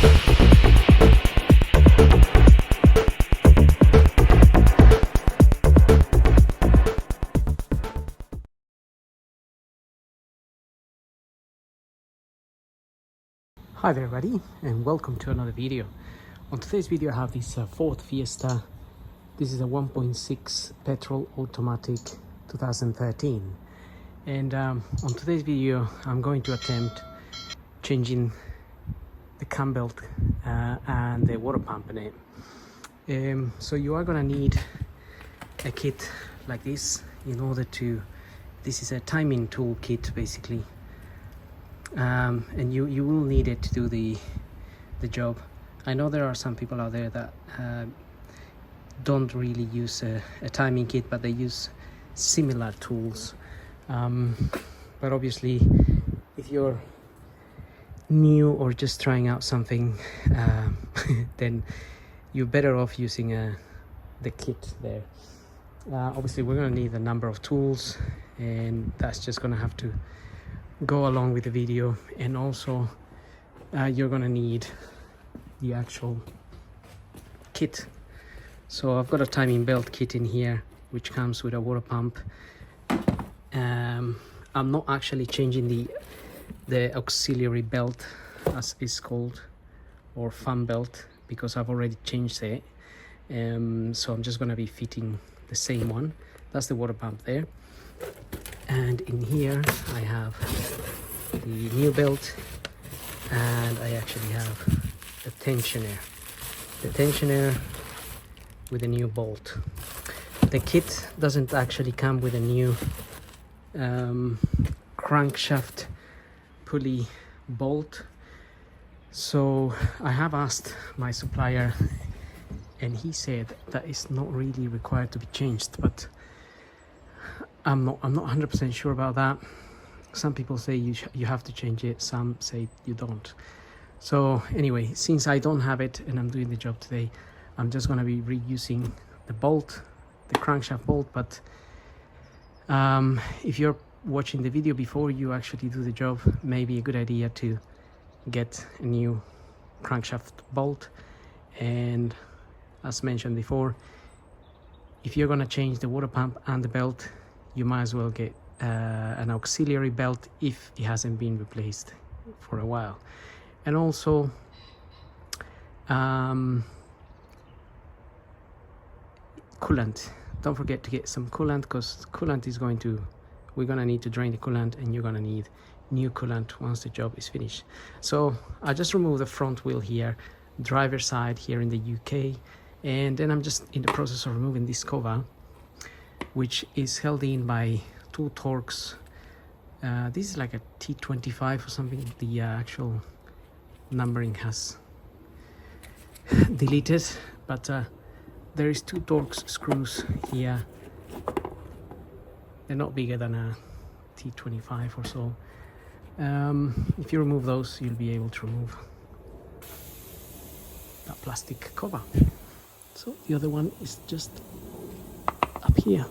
Hi there everybody, and welcome to another video. On today's video I have this Ford Fiesta. This is a 1.6 petrol automatic 2013, and on today's video I'm going to attempt changing the cambelt and the water pump in it. So you are gonna need a kit like this in order to, this is a timing tool kit basically. And you will need it to do the job. I know there are some people out there that don't really use a timing kit, but they use similar tools. But obviously, if you're new or just trying out something, then you're better off using the kit there. Obviously, we're going to need a number of tools, and that's just going to have to go along with the video. And also you're gonna need the actual kit. So I've got a timing belt kit in here which comes with a water pump. I'm not actually changing the auxiliary belt, as it's called, or fan belt, because I've already changed it. So I'm just gonna be fitting the same one. That's the water pump there. And in here I have the new belt, and I actually have the tensioner with a new bolt. The kit doesn't actually come with a new crankshaft pulley bolt, so I have asked my supplier, and he said that it's not really required to be changed, but I'm not 100% sure about that. Some people say you have to change it, some say you don't. So anyway, since I don't have it and I'm doing the job today, I'm just going to be reusing the bolt, the crankshaft bolt. But if you're watching the video before you actually do the job, maybe a good idea to get a new crankshaft bolt. And as mentioned before, if you're going to change the water pump and the belt, you might as well get an auxiliary belt if it hasn't been replaced for a while. And also coolant. Don't forget to get some coolant, because coolant is we're gonna need to drain the coolant, and you're gonna need new coolant once the job is finished. So I just removed the front wheel here, driver side here in the UK, and then I'm just in the process of removing this cover, which is held in by two Torx. This is like a T25 or something. The actual numbering has deleted, but there is two Torx screws here. They're not bigger than a T25 or so. If you remove those, you'll be able to remove that plastic cover. So the other one is just up here.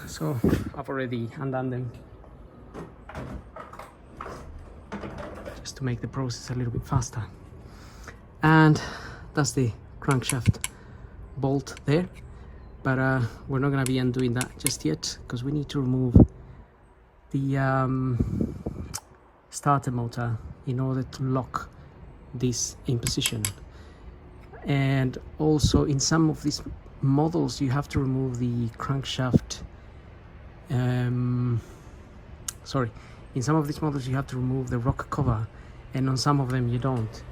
So I've already undone them, just to make the process a little bit faster. And that's the crankshaft bolt there, but we're not going to be undoing that just yet, because we need to remove the starter motor in order to lock this in position. And also in some of these models you have to remove the crankshaft. In some of these models you have to remove the rock cover, and on some of them you don't.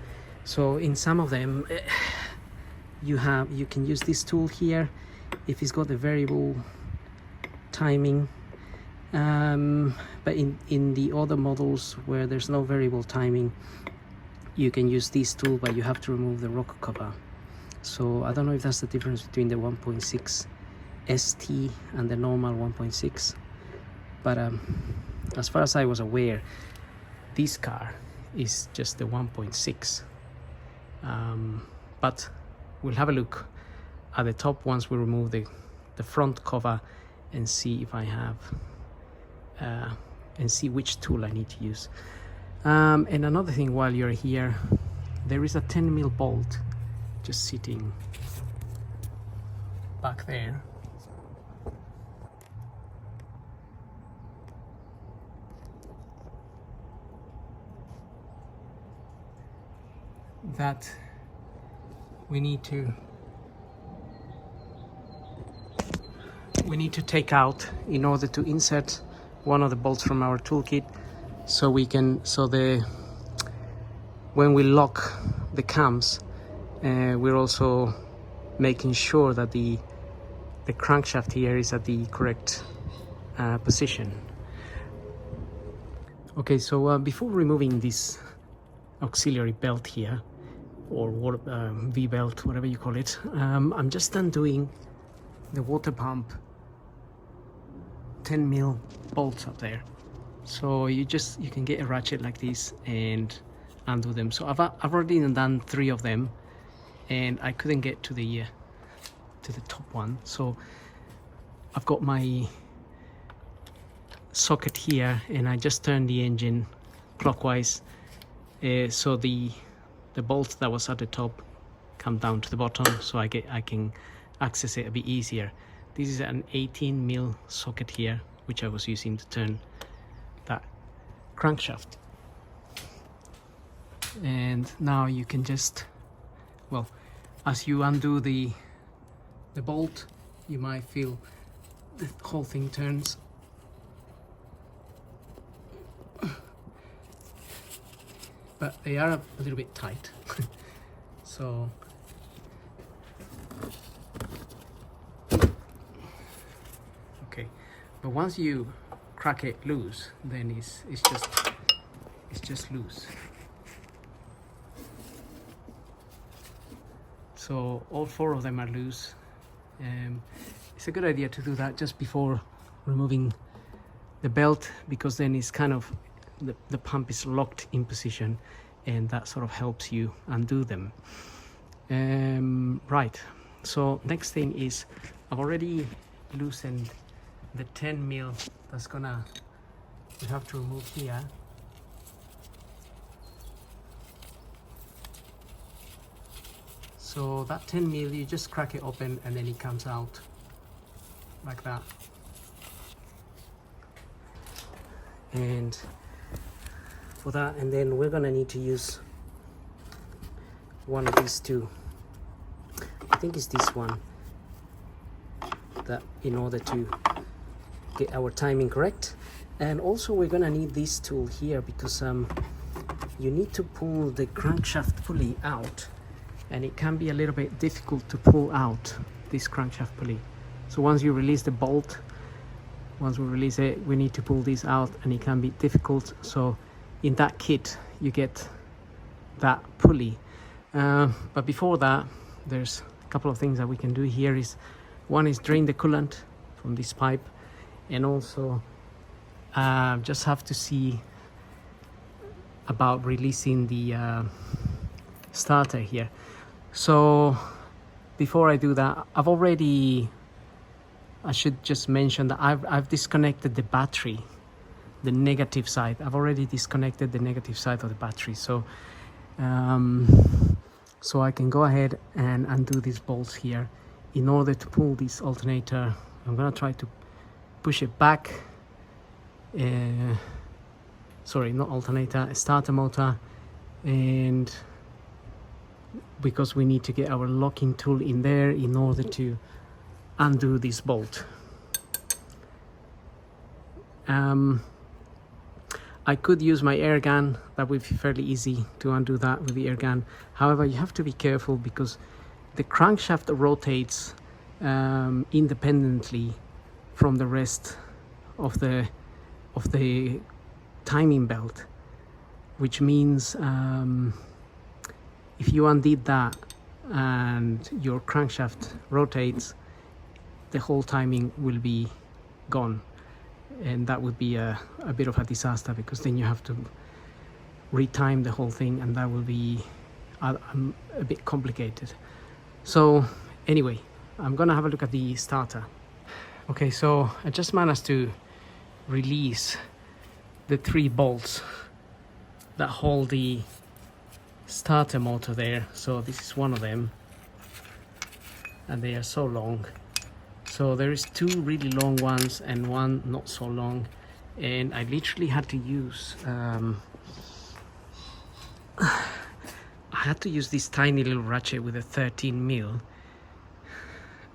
So in some of them you can use this tool here if it's got the variable timing, but in the other models where there's no variable timing, you can use this tool, but you have to remove the rock cover. So I don't know if that's the difference between the 1.6 ST and the normal 1.6, but as far as I was aware, this car is just the 1.6. But we'll have a look at the top once we remove the front cover and see if I have and see which tool I need to use. And another thing, while you're here, there is a 10mm bolt just sitting back there. That we need to take out in order to insert one of the bolts from our toolkit, so we can, when we lock the cams, we're also making sure that the crankshaft here is at the correct position. Okay, so before removing this auxiliary belt here, or V-belt, whatever you call it, I'm just undoing the water pump 10mm bolts up there. So you can get a ratchet like this and undo them. So I've already done 3 of them, and I couldn't get to the top one, so I've got my socket here, and I just turned the engine clockwise, so the bolt that was at the top come down to the bottom, so I can access it a bit easier. This is an 18mm socket here, which I was using to turn that crankshaft. And now you can just, well, as you undo the bolt, you might feel the whole thing turns. But they are a little bit tight. So okay, but once you crack it loose, then it's just loose. So all 4 of them are loose. It's a good idea to do that just before removing the belt, because then it's kind of the pump is locked in position, and that sort of helps you undo them. Right, so next thing is, I've already loosened the 10mm that's we have to remove here. So that 10mm, you just crack it open and then it comes out like that. And for that, and then we're gonna need to use one of these 2. I think it's this one, that in order to get our timing correct. And also we're gonna need this tool here, because you need to pull the crankshaft pulley out, and it can be a little bit difficult to pull out this crankshaft pulley. So once you release the bolt, once we release it, we need to pull this out, and it can be difficult. So in that kit you get that pulley, but before that, there's a couple of things that we can do here. One is drain the coolant from this pipe, and also just have to see about releasing the starter here. So before I do that, I should just mention that I've disconnected the battery, the negative side. I've already disconnected the negative side of the battery, so so I can go ahead and undo these bolts here in order to pull this alternator. I'm gonna try to push it back, sorry, not alternator, starter motor, and because we need to get our locking tool in there in order to undo this bolt. I could use my air gun. That would be fairly easy to undo that with the air gun. However, you have to be careful, because the crankshaft rotates independently from the rest of the timing belt, which means if you undid that and your crankshaft rotates, the whole timing will be gone, and that would be a bit of a disaster, because then you have to retime the whole thing, and that will be a bit complicated. So anyway, I'm gonna have a look at the starter. Okay, so I just managed to release the 3 bolts that hold the starter motor there. So this is one of them, and they are so long. So there is 2 really long ones and 1 not so long, and I literally had to use I had to use this tiny little ratchet with a 13mm,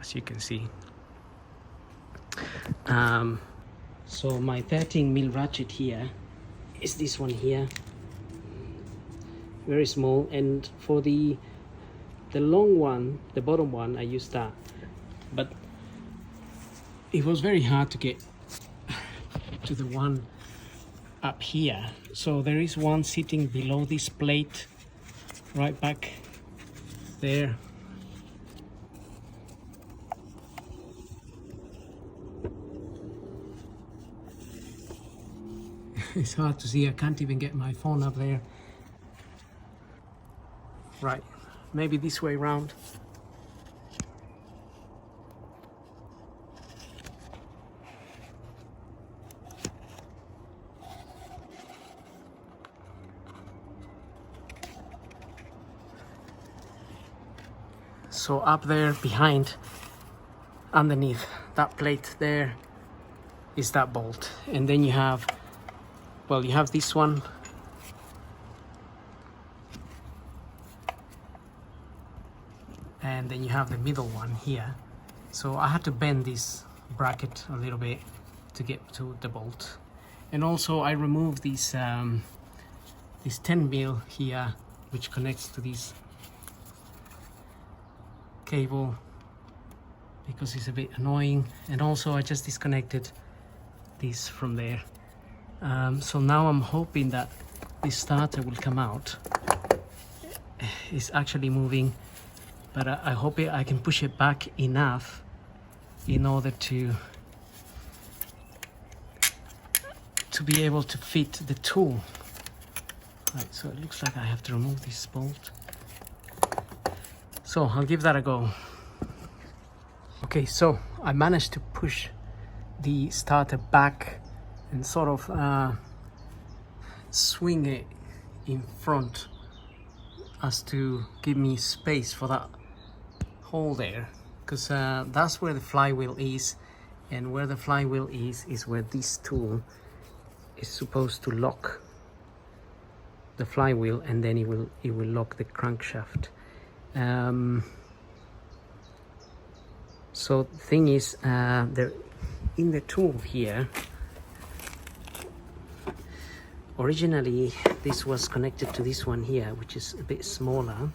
as you can see. So my 13mm ratchet here is this one here, very small, and for the long one, the bottom one, I used that, but it was very hard to get to the one up here. So there is one sitting below this plate right back there. It's hard to see, I can't even get my phone up there. Right, maybe this way round. So up there behind, underneath that plate there, is that bolt. And then you have, well, you have this one, and then you have the middle one here. So I had to bend this bracket a little bit to get to the bolt. And also I removed this 10mm here, which connects to this cable, because it's a bit annoying. And also I just disconnected this from there. So now I'm hoping that this starter will come out. It's actually moving, but I hope I can push it back enough in order to be able to fit the tool. Right, so it looks like I have to remove this bolt. So I'll give that a go. Okay, so I managed to push the starter back and sort of swing it in front as to give me space for that hole there, because that's where the flywheel is, and where the flywheel is where this tool is supposed to lock the flywheel, and then it will lock the crankshaft. So the thing is, there in the tool here, originally this was connected to this one here, which is a bit smaller,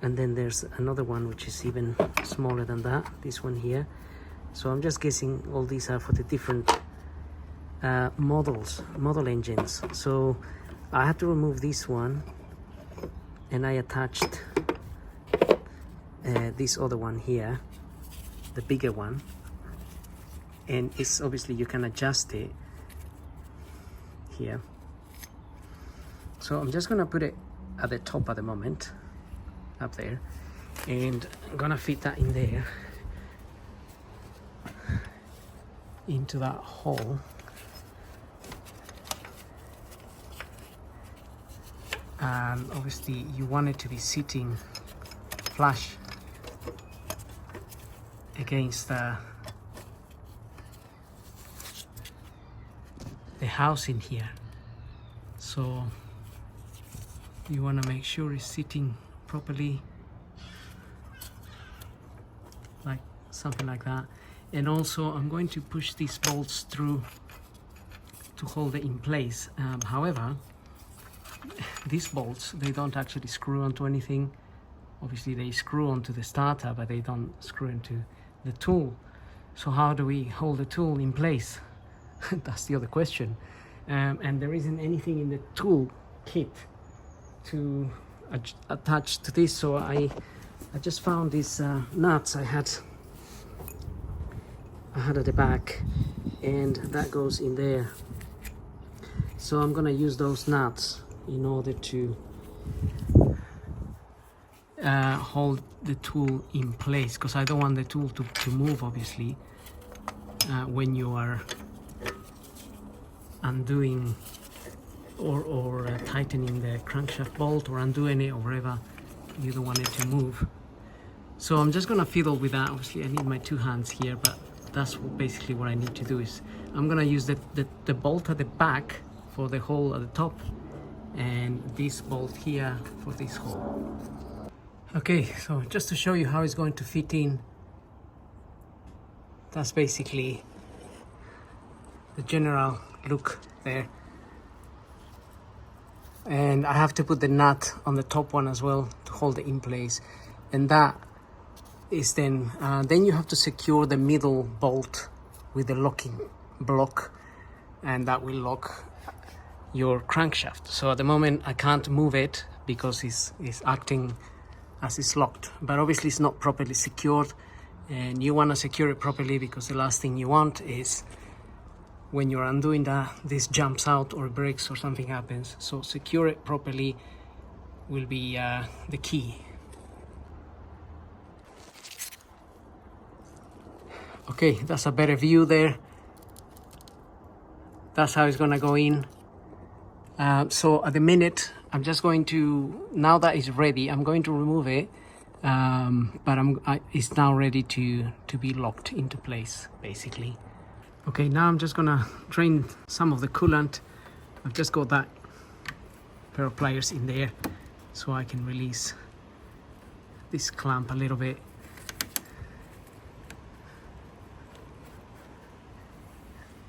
and then there's another one which is even smaller than that, this one here. So I'm just guessing all these are for the different model engines. So I had to remove this one, and I attached this other one here, the bigger one, and it's obviously you can adjust it here. So I'm just gonna put it at the top at the moment, up there, and I'm gonna fit that in there, into that hole. And obviously you want it to be sitting flush against the housing here. So you want to make sure it's sitting properly, like something like that. And also I'm going to push these bolts through to hold it in place. However, these bolts, they don't actually screw onto anything. Obviously they screw onto the starter, but they don't screw into the tool. So how do we hold the tool in place? That's the other question. And there isn't anything in the tool kit to attach to this, so I just found these nuts I had at the back, and that goes in there. So I'm gonna use those nuts in order to hold the tool in place, because I don't want the tool to move, obviously, when you are undoing or tightening the crankshaft bolt, or undoing it, or whatever you don't want it to move. So I'm just gonna fiddle with that. Obviously I need my 2 hands here, but that's basically what I need to do. Is I'm gonna use the bolt at the back for the hole at the top, and this bolt here for this hole. Okay, so just to show you how it's going to fit in, that's basically the general look there. And I have to put the nut on the top one as well to hold it in place, and that is then you have to secure the middle bolt with the locking block, and that will lock your crankshaft. So at the moment I can't move it because it's acting as it's locked, but obviously it's not properly secured, and you want to secure it properly, because the last thing you want is when you're undoing that, this jumps out or breaks or something happens. So secure it properly will be the key. Okay, that's a better view there. That's how it's gonna go in. So at the minute, I'm just going to, now that it's ready, I'm going to remove it, but it's now ready to be locked into place, basically. Okay, now I'm just gonna drain some of the coolant. I've just got that pair of pliers in there, so I can release this clamp a little bit.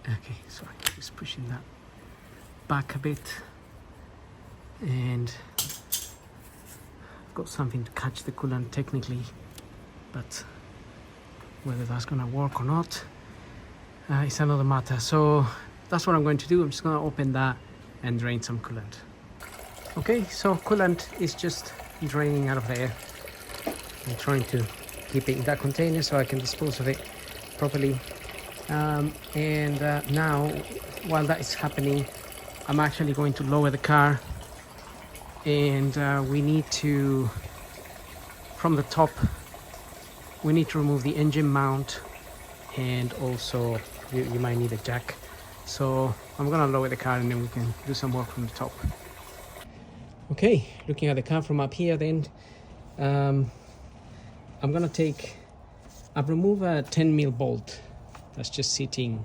Okay, so I'm just pushing that back a bit, and I've got something to catch the coolant technically, but whether that's gonna work or not, it's another matter. So that's what I'm going to do. I'm just gonna open that and drain some coolant. Okay, so coolant is just draining out of there. I'm trying to keep it in that container so I can dispose of it properly. Now, while that is happening, I'm actually going to lower the car, and we need to, from the top, we need to remove the engine mount, and also you might need a jack. So I'm gonna lower the car and then we can do some work from the top. Okay, looking at the car from up here then, I'm gonna I've removed a 10mm bolt that's just sitting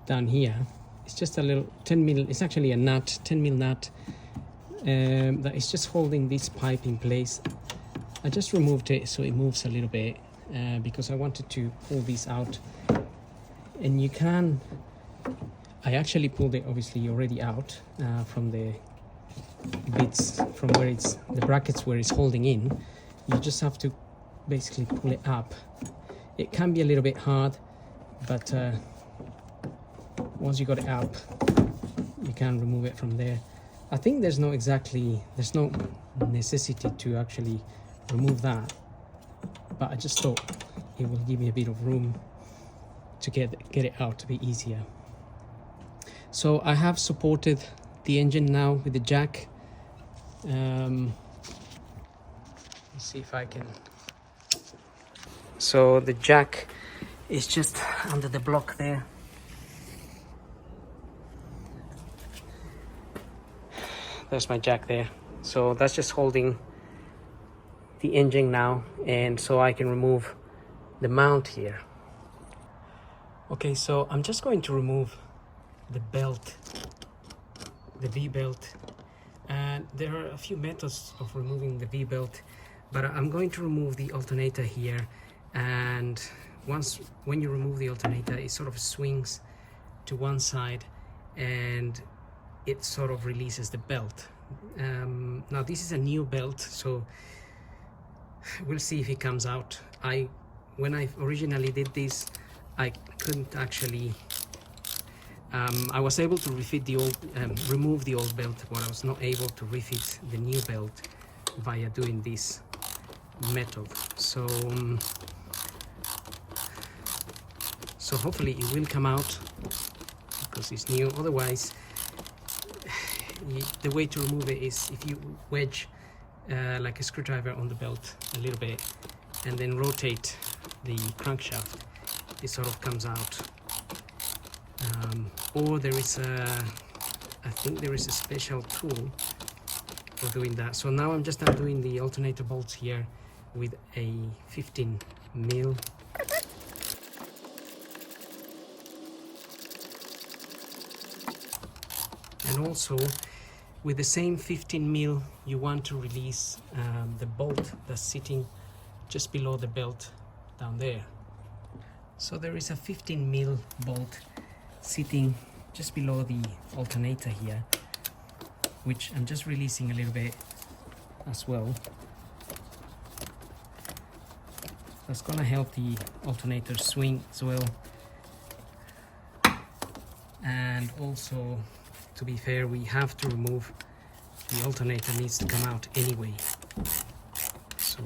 down here. It's just a little 10mm, it's actually a nut, 10mm nut, that is just holding this pipe in place. I just removed it so it moves a little bit, because I wanted to pull this out. And you can, I actually pulled it obviously already out from the bits, from where it's, the brackets where it's holding in. You just have to basically pull it up. It can be a little bit hard, but once you got it up, you can remove it from there. I think there's no necessity to actually remove that, but I just thought it will give me a bit of room to get it out to be easier. So I have supported the engine now with the jack. Let's see if I can. So the jack is just under the block there. There's my jack there. So that's just holding the engine now, and so I can remove the mount here. Okay, so I'm just going to remove the belt, the V-belt, and there are a few methods of removing the V-belt, but I'm going to remove the alternator here, and when you remove the alternator, it sort of swings to one side and it sort of releases the belt. Now this is a new belt, so we'll see if it comes out. When I originally did this, I couldn't actually, I was able to refit the old, remove the old belt, but I was not able to refit the new belt via doing this method. So hopefully it will come out because it's new. Otherwise, the way to remove it is if you wedge like a screwdriver on the belt a little bit and then rotate the crankshaft, it sort of comes out. or there is a, I think there is a special tool for doing that. So now I'm just doing the alternator bolts here with a 15 mil. And also with the same 15 mil, you want to release the bolt that's sitting just below the belt down there. So there is a 15 mil bolt sitting just below the alternator here, which I'm just releasing a little bit as well. That's gonna help the alternator swing as well. And also, to be fair, we have to remove, the alternator needs to come out anyway. So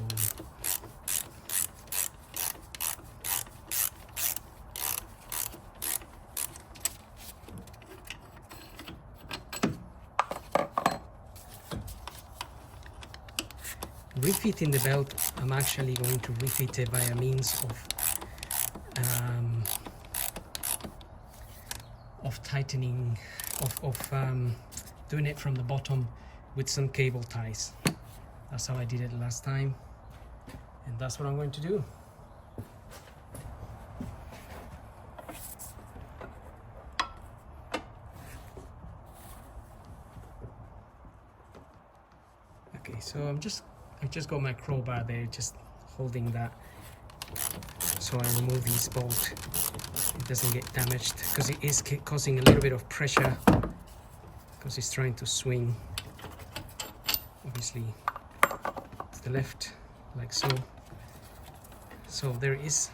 refitting the belt, I'm actually going to refit it by means of tightening, doing it from the bottom with some cable ties. That's how I did it last time, and that's what I'm going to do. Okay, so I just got my crowbar there, just holding that, so I remove this bolt. It doesn't get damaged, because it is causing a little bit of pressure, because it's trying to swing, obviously, to the left, like so. So there is,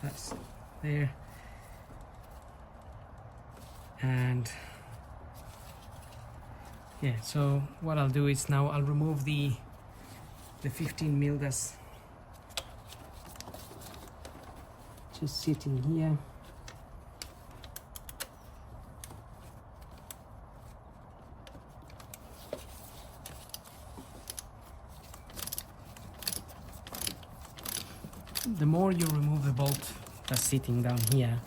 that's there, and yeah, so what I'll do is now I'll remove the 15 mil that's just sitting here. The more you remove the bolt that's sitting down here,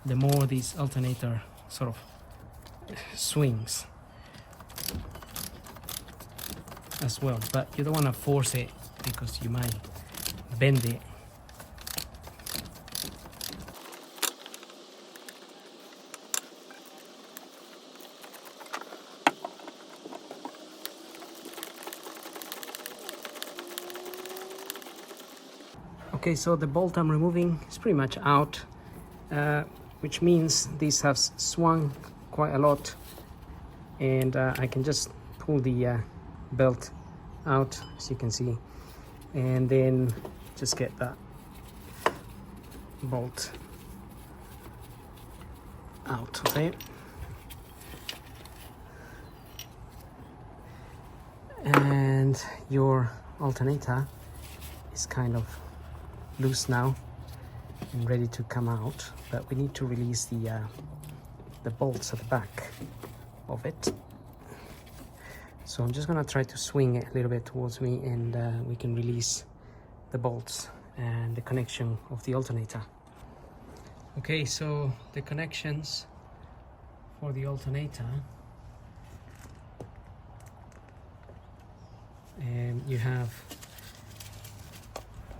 the more this alternator sort of swings as well, but you don't want to force it because you might bend it. Okay, so the bolt I'm removing is pretty much out, which means this has swung quite a lot, and I can just pull the belt out, as you can see, and then just get that bolt out of it. And your alternator is kind of loose now and ready to come out, but we need to release the bolts at the back of it. So I'm just gonna try to swing it a little bit towards me, and we can release the bolts and the connection of the alternator. Okay, so the connections for the alternator, and you have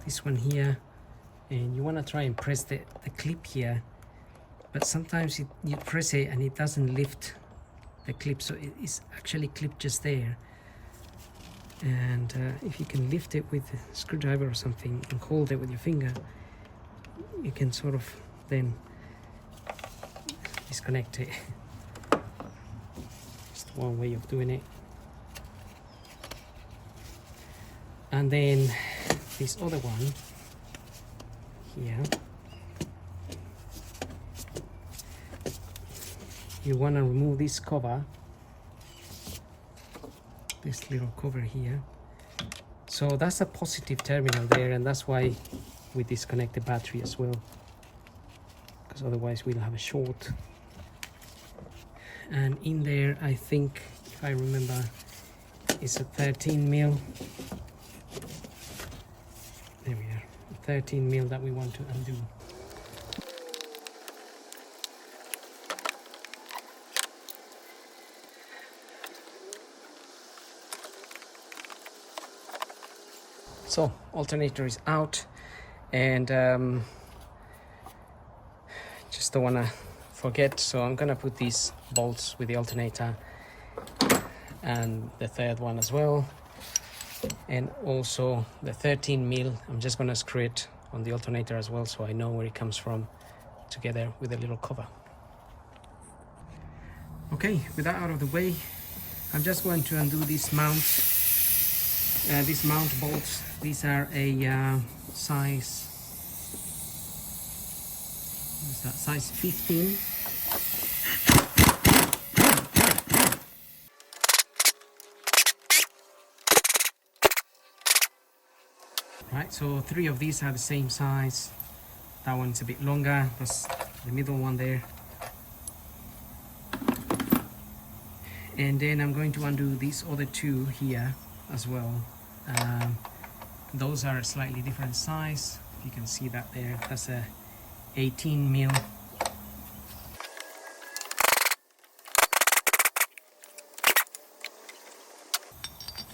this one here, and you want to try and press the clip here, but sometimes you press it and it doesn't lift the clip, so it is actually clipped just there. And if you can lift it with a screwdriver or something and hold it with your finger, you can sort of then disconnect it. Just one way of doing it. And then this other one here, you want to remove this cover, this little cover here. So that's a positive terminal there, and that's why we disconnect the battery as well, because otherwise we'll have a short. And in there, I think, if I remember, it's a 13 mil. There we are, 13 mil that we want to undo. So alternator is out, and just don't want to forget, so I'm gonna put these bolts with the alternator and the third one as well, and also the 13mm. I'm just gonna screw it on the alternator as well, so I know where it comes from, together with a little cover. Okay, with that out of the way, I'm just going to undo this mount. These mount bolts, these are a size, what's that, size 15. Right, so 3 of these are the same size. That one's a bit longer, plus the middle one there. And then I'm going to undo these other 2 here as well. Those are a slightly different size. You can see that there. That's a 18mm.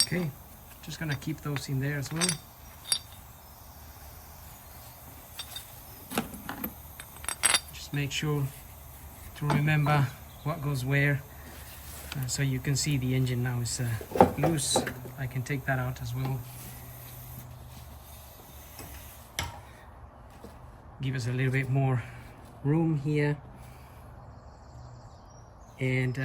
Okay, just gonna keep those in there as well. Just make sure to remember what goes where. So you can see the engine now is loose. I can take that out as well. Give us a little bit more room here. And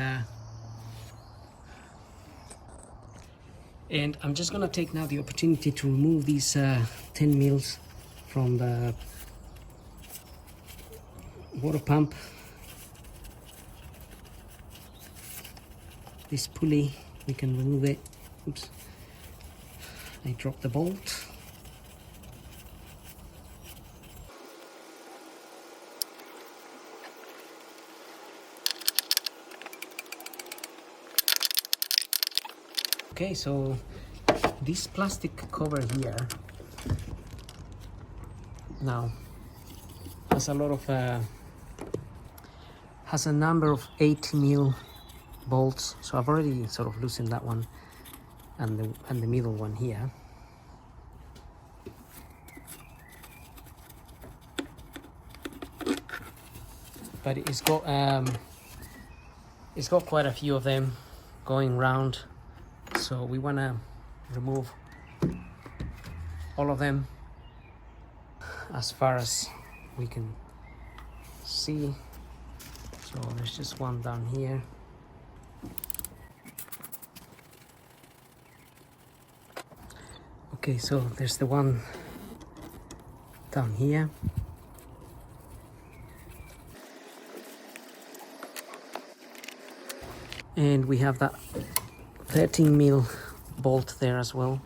I'm just gonna take now the opportunity to remove these 10 mils from the water pump. This pulley, we can remove it. Oops, I dropped the bolt. Okay, so this plastic cover here now has a lot of has a number of 8mm bolts, so I've already sort of loosened that one and the middle one here. But it's got quite a few of them going round, so we want to remove all of them as far as we can see. So there's just one down here. Okay, so there's the one down here. And we have that 13mm bolt there as well,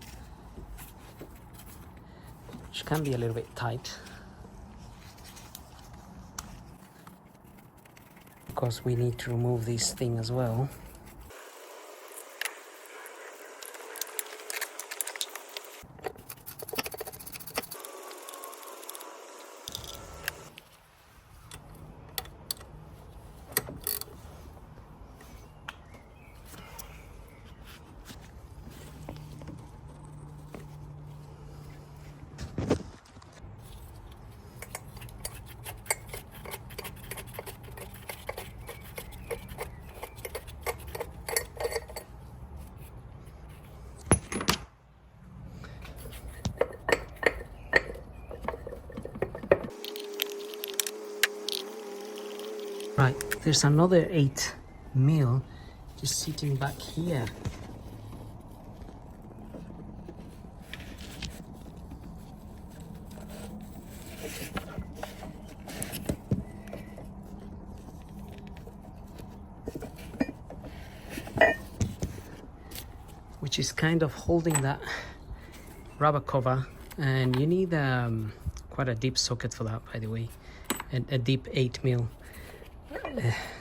which can be a little bit tight. Of course, we need to remove this thing as well. Right, there's another 8mm just sitting back here. Which is kind of holding that rubber cover, and you need quite a deep socket for that, by the way, and a deep 8mm.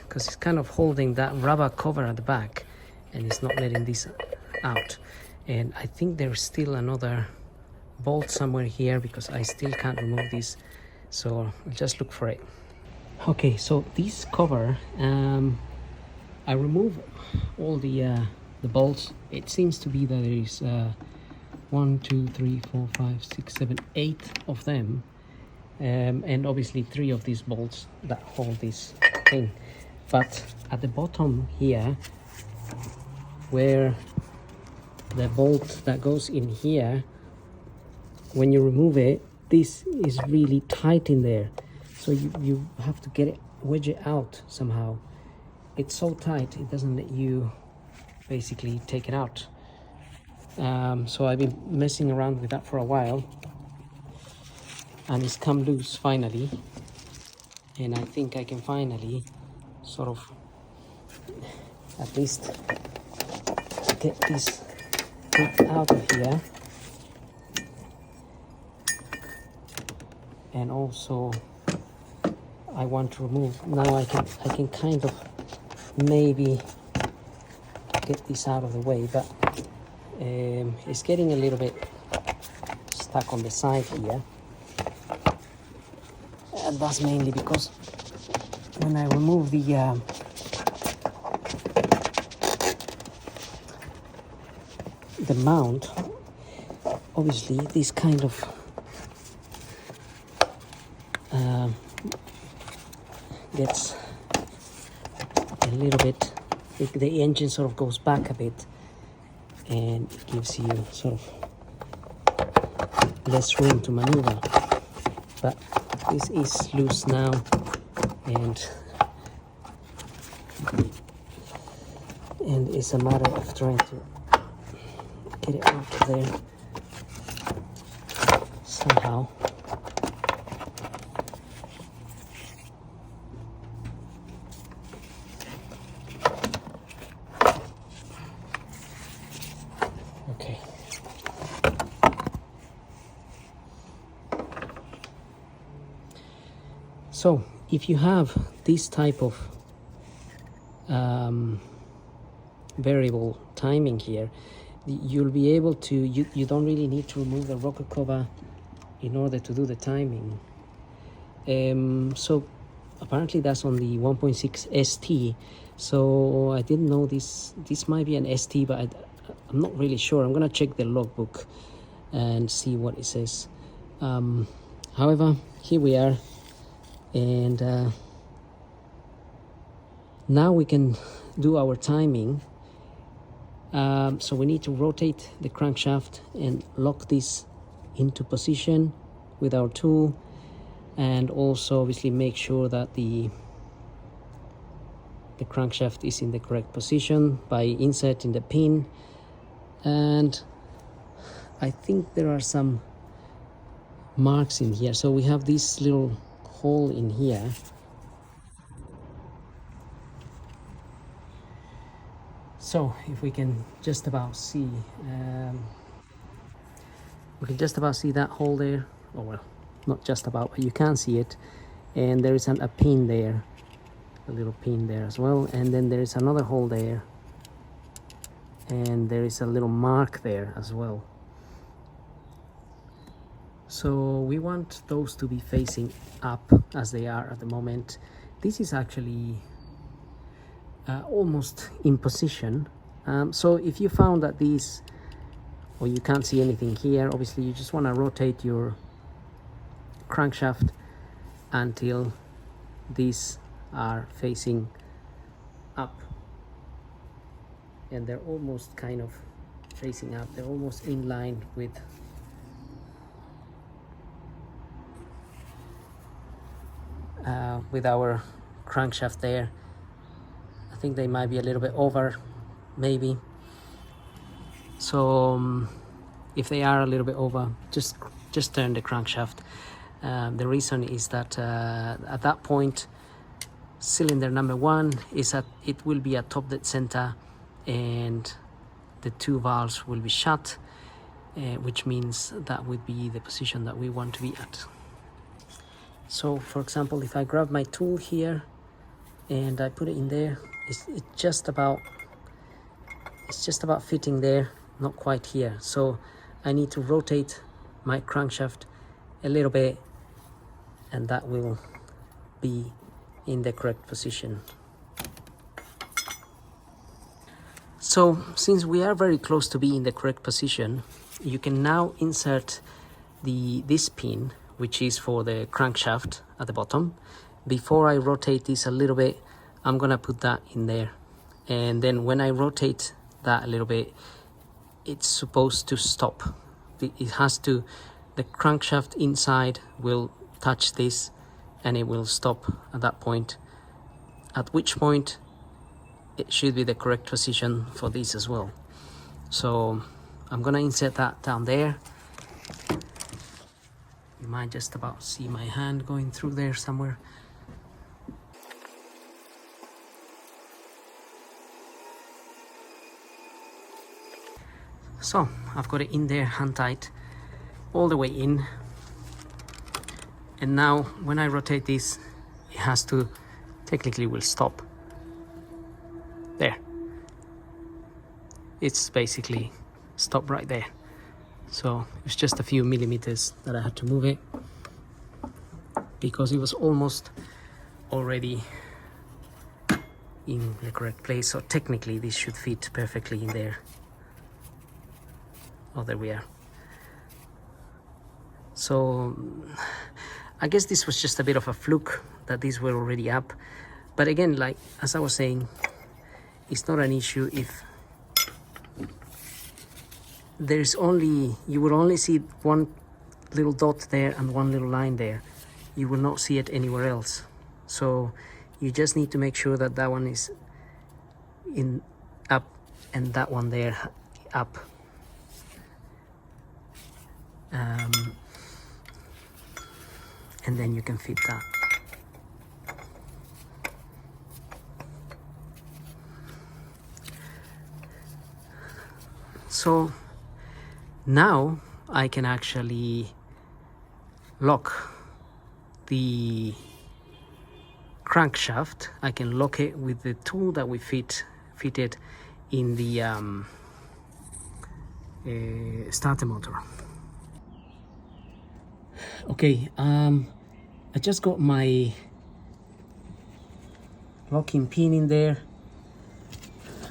Because it's kind of holding that rubber cover at the back and it's not letting this out. And I think there's still another bolt somewhere here because I still can't remove this, so I'll just look for it. Okay, so this cover, I remove all the bolts. It seems to be that there is 1, 2, 3, 4, 5, 6, 7, 8 of them, and obviously 3 of these bolts that hold this thing. But at the bottom here, where the bolt that goes in here, when you remove it, this is really tight in there, so you have to get it, wedge it out somehow. It's so tight it doesn't let you basically take it out. So I've been messing around with that for a while, and it's come loose finally, and I think I can finally sort of at least get this bit out of here. And also I want to remove, now I can kind of maybe get this out of the way, but it's getting a little bit stuck on the side here, and that's mainly because when I remove the mount, obviously this kind of gets a little bit, the engine sort of goes back a bit, and it gives you sort of less room to maneuver. But this is loose now, and it's a matter of trying to get it out of there somehow. Okay. So if you have this type of variable timing here, you'll be able to, you don't really need to remove the rocker cover in order to do the timing. So apparently that's on the 1.6 ST, so I didn't know this might be an ST, but I'm not really sure. I'm gonna check the logbook and see what it says. However, here we are, and now we can do our timing. So we need to rotate the crankshaft and lock this into position with our tool, and also obviously make sure that the crankshaft is in the correct position by inserting the pin. And I think there are some marks in here, so we have this little hole in here. So if we can just about see, we can just about see that hole there, or well, not just about, but you can see it, and there is a pin there, a little pin there as well, and then there is another hole there, and there is a little mark there as well. So we want those to be facing up as they are at the moment. This is actually almost in position. So if you found that these, or you can't see anything here, obviously you just want to rotate your crankshaft until these are facing up, and they're almost kind of facing up, they're almost in line with our crankshaft there. I think they might be a little bit over, maybe. So if they are a little bit over, just turn the crankshaft. The reason is that at that point, cylinder number 1 is it will be at top dead center, and the 2 valves will be shut, which means that would be the position that we want to be at. So for example, if I grab my tool here and I put it in there, it's just about fitting there, not quite here. So I need to rotate my crankshaft a little bit, and that will be in the correct position. So since we are very close to be in the correct position, you can now insert this pin, which is for the crankshaft at the bottom. Before I rotate this a little bit, I'm gonna put that in there, and then when I rotate that a little bit, it's supposed to stop. It has to, the crankshaft inside will touch this and it will stop at that point, at which point it should be the correct position for this as well. So I'm gonna insert that down there. You might just about see my hand going through there somewhere. So I've got it in there, hand tight, all the way in. And now when I rotate this, it has to, technically will stop. There. It's basically stopped right there. So it's just a few millimeters that I had to move it, because it was almost already in the correct place. So technically this should fit perfectly in there. Oh, there we are. So I guess this was just a bit of a fluke that these were already up. But again, like as I was saying, it's not an issue if there's only, you will only see one little dot there and one little line there. You will not see it anywhere else. So you just need to make sure that that one is in up and that one there up. And then you can fit that. So now I can actually lock the crankshaft. I can lock it with the tool that we fitted in the starter motor. Okay, I just got my locking pin in there.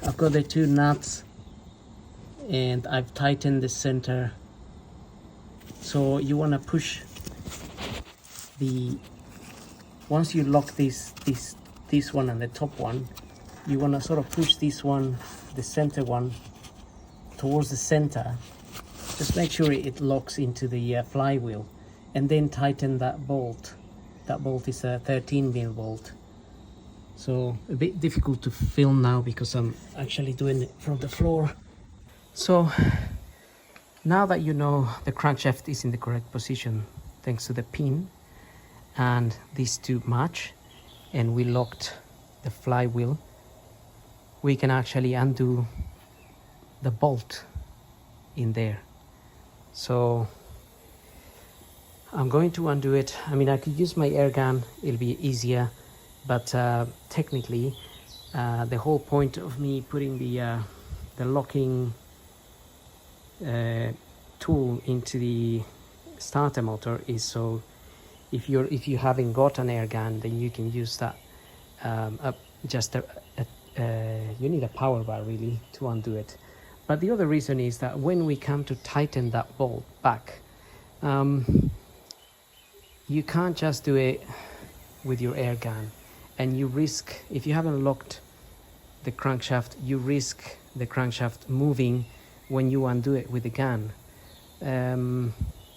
I've got the two nuts and I've tightened the center. So you want to push the, once you lock this one and the top one, you want to sort of push this one, the center one, towards the center. Just make sure it locks into the flywheel, and then tighten that bolt. That bolt is a 13mm bolt. So a bit difficult to film now because I'm actually doing it from the floor. So now that you know the crankshaft is in the correct position thanks to the pin and these two match, and we locked the flywheel, we can actually undo the bolt in there. So I'm going to undo it. I mean, I could use my air gun, it'll be easier, but technically the whole point of me putting the locking tool into the starter motor is so if you haven't got an air gun, then you can use that. You need a power bar really to undo it. But the other reason is that when we come to tighten that bolt back, you can't just do it with your air gun, and you risk, if you haven't locked the crankshaft, you risk the crankshaft moving when you undo it with the gun.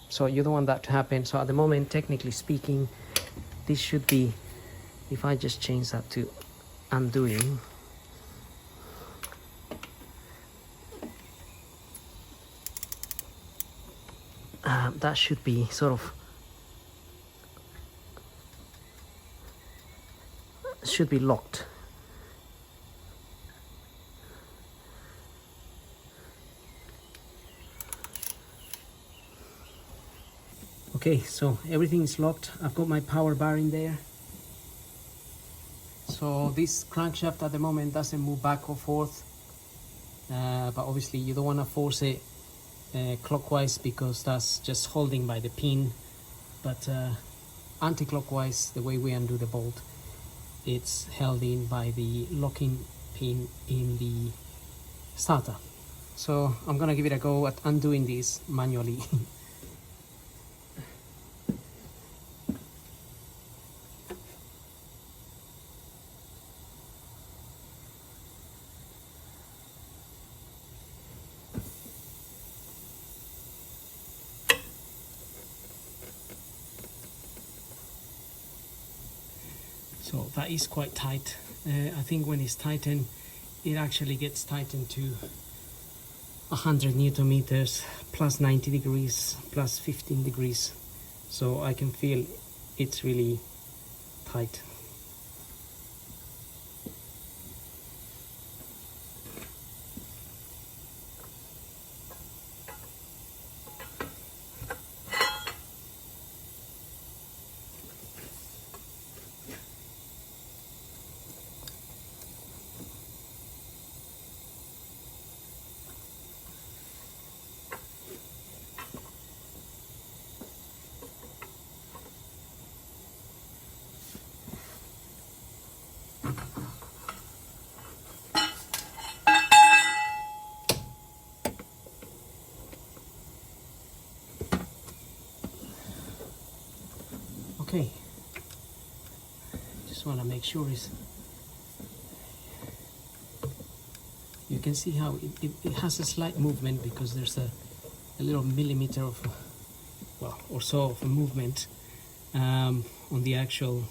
So you don't want that to happen. So at the moment, technically speaking, this should be, if I just change that to undoing, that should be sort of, should be locked. Okay, so everything is locked. I've got my power bar in there. So this crankshaft at the moment doesn't move back or forth, but obviously you don't want to force it clockwise because that's just holding by the pin. But anti-clockwise, the way we undo the bolt, it's held in by the locking pin in the starter. So I'm gonna give it a go at undoing this manually. So that is quite tight. I think when it's tightened, it actually gets tightened to 100 Newton meters, plus 90 degrees, plus 15 degrees. So I can feel it's really tight. Okay, just want to make sure you can see how it has a slight movement because there's a little millimeter of, well, or so of a movement on the actual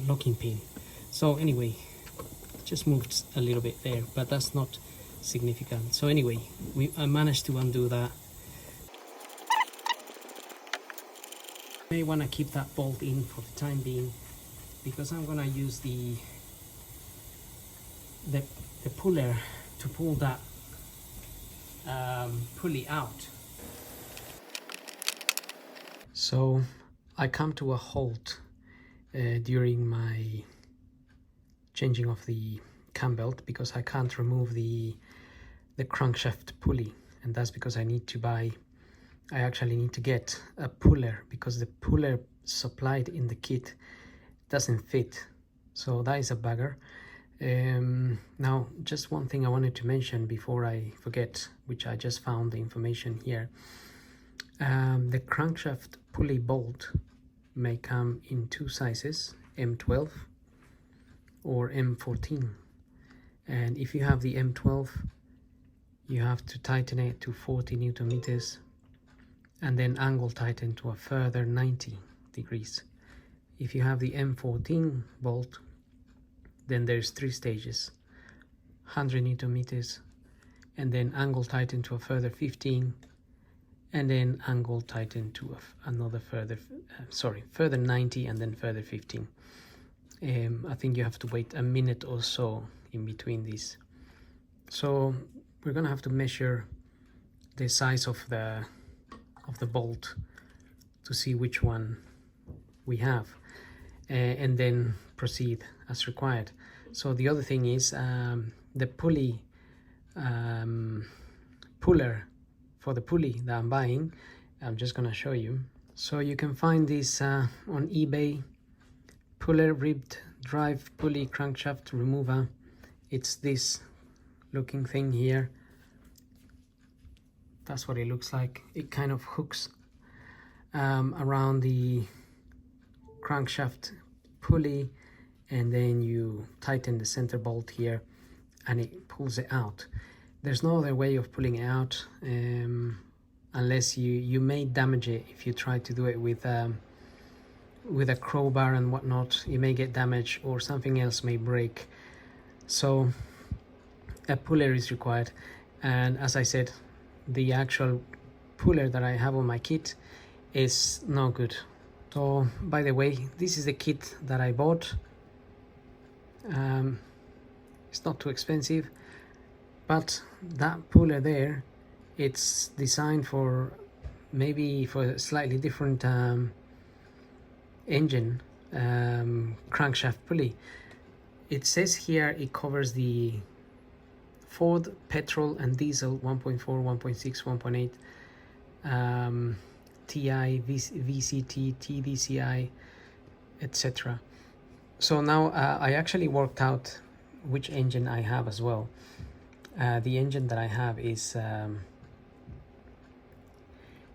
locking pin. So anyway, just moved a little bit there, but that's not significant. So anyway, I managed to undo that. May want to keep that bolt in for the time being because I'm gonna use the puller to pull that pulley out. So I come to a halt during my changing of the cam belt because I can't remove the crankshaft pulley, and that's because I actually need to get a puller because the puller supplied in the kit doesn't fit. So that is a bugger. Now, just one thing I wanted to mention before I forget, which I just found the information here. The crankshaft pulley bolt may come in two sizes, M12 or M14. And if you have the M12, you have to tighten it to 40 Newton meters and then angle tighten to a further 90 degrees. If you have the M14 bolt, then there's 3 stages, 100 Newton meters, and then angle tighten to a further 15, and then angle tighten to another further 90 and then further 15. I think you have to wait a minute or so in between these. So we're gonna have to measure the size of the bolt to see which one we have, and then proceed as required. So the other thing is the pulley puller for the pulley that I'm buying. I'm just gonna show you. So you can find this on eBay. Puller ribbed drive pulley crankshaft remover. It's this looking thing here. That's what it looks like. It kind of hooks around the crankshaft pulley, and then you tighten the center bolt here and it pulls it out. There's no other way of pulling it out unless you may damage it. If you try to do it with a crowbar and whatnot, you may get damaged or something else may break. So a puller is required, and as I said, the actual puller that I have on my kit is no good. So by the way, this is the kit that I bought. It's not too expensive, but that puller there, it's designed for maybe for a slightly different engine crankshaft pulley. It says here it covers the Ford petrol and diesel 1.4, 1.6, 1.8 Ti, VCT, TVCI, etc. So now I actually worked out which engine I have as well. The engine that I have is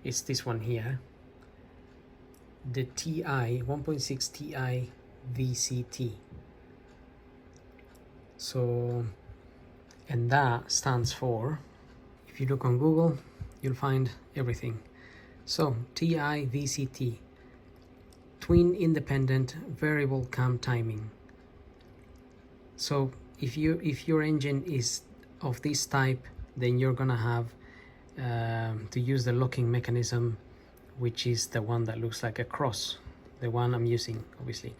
this one here, the TI 1.6 Ti-VCT. So, and that stands for, if you look on Google, you'll find everything. So Ti-VCT, twin independent variable cam timing. So if your engine is of this type, then you're gonna have to use the locking mechanism, which is the one that looks like a cross, the one I'm using, obviously.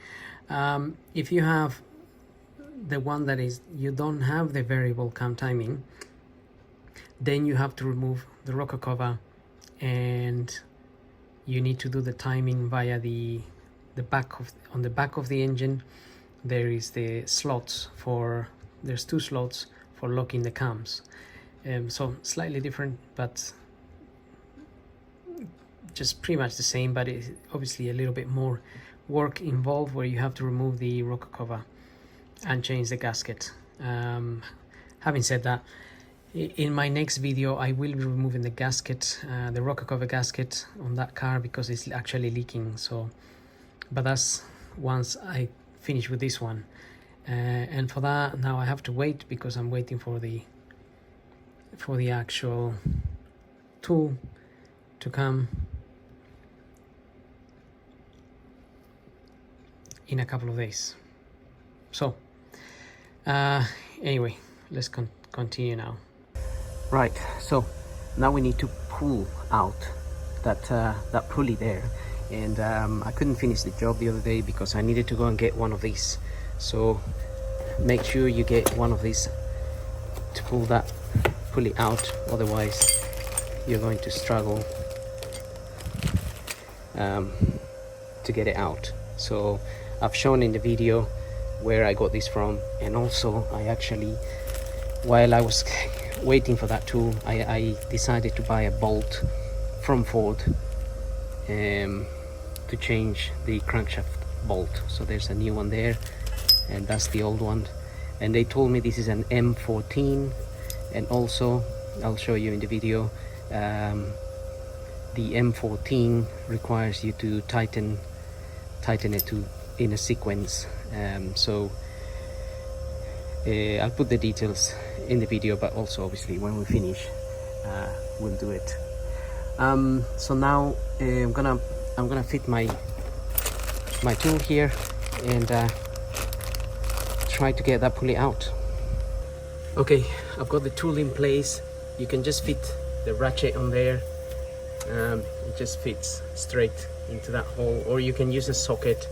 If you have the one that is, you don't have the variable cam timing, then you have to remove the rocker cover, and you need to do the timing via the back of, on the back of the engine. There is the slots for, there's 2 slots for locking the cams. So slightly different, but just pretty much the same, but it's obviously a little bit more work involved, where you have to remove the rocker cover and change the gasket. Having said that, in my next video I will be removing the gasket, the rocker cover gasket on that car, because it's actually leaking. So, but that's once I finish with this one, and for that now I have to wait, because I'm waiting for the actual tool to come in a couple of days. So anyway, let's continue now. Right, so now we need to pull out that pulley there, and I couldn't finish the job the other day because I needed to go and get one of these. So make sure you get one of these to pull that pulley out, otherwise you're going to struggle to get it out. So I've shown in the video where I got this from, and also I actually, while I was waiting for that tool, I decided to buy a bolt from Ford to change the crankshaft bolt. So there's a new one there, and that's the old one, and they told me this is an M14, and also I'll show you in the video, the M14 requires you to tighten it to in a sequence. So I'll put the details in the video, but also obviously when we finish we'll do it. So now I'm gonna fit my tool here and try to get that pulley out. Okay, I've got the tool in place. You can just fit the ratchet on there. It just fits straight into that hole, or you can use a socket.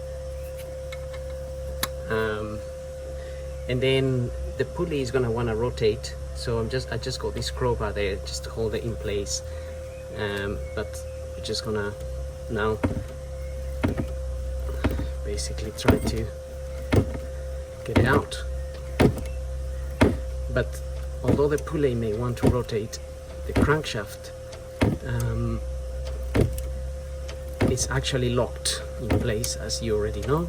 And then the pulley is gonna wanna rotate, so I just got this crowbar there just to hold it in place. But we're just gonna now basically try to get it out. But although the pulley may want to rotate, the crankshaft it's actually locked in place, as you already know.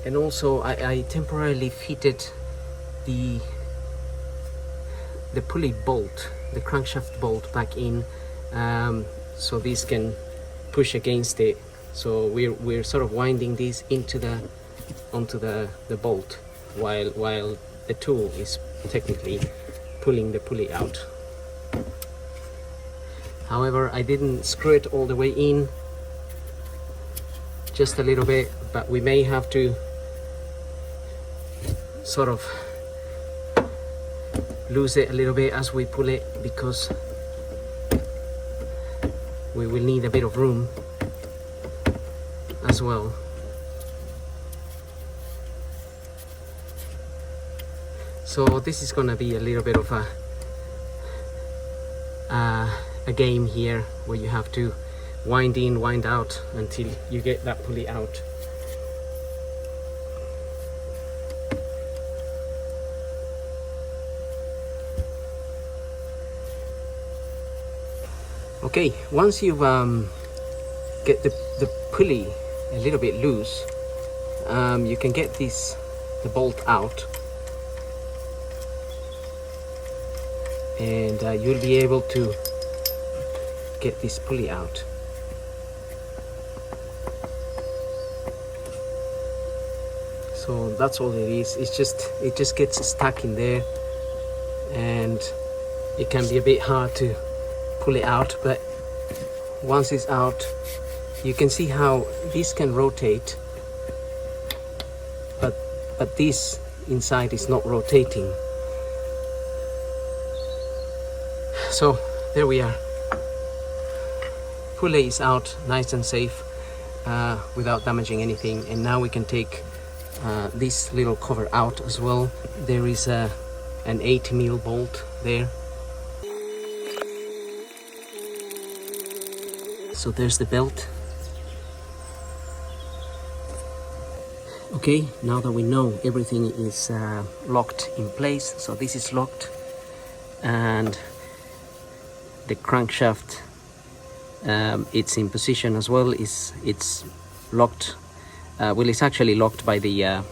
And also I temporarily fitted the pulley bolt, the crankshaft bolt, back in, so this can push against it. So we're sort of winding this onto the bolt while the tool is technically pulling the pulley out. However, I didn't screw it all the way in, just a little bit, but we may have to sort of lose it a little bit as we pull it, because we will need a bit of room as well. So this is gonna be a little bit of a game here, where you have to wind in, wind out until you get that pulley out. Okay, once you've get the pulley a little bit loose, you can get the bolt out, and you'll be able to get this pulley out. So that's all it is. It just gets stuck in there, and it can be a bit hard to pull it out, but once it's out, you can see how this can rotate, but this inside is not rotating. So there we are. Pulley is out nice and safe without damaging anything, and now we can take this little cover out as well. There is an 8mm bolt there. So there's the belt. Okay, now that we know everything is locked in place, so this is locked, and the crankshaft, it's in position as well. It's locked. Well, it's actually locked by the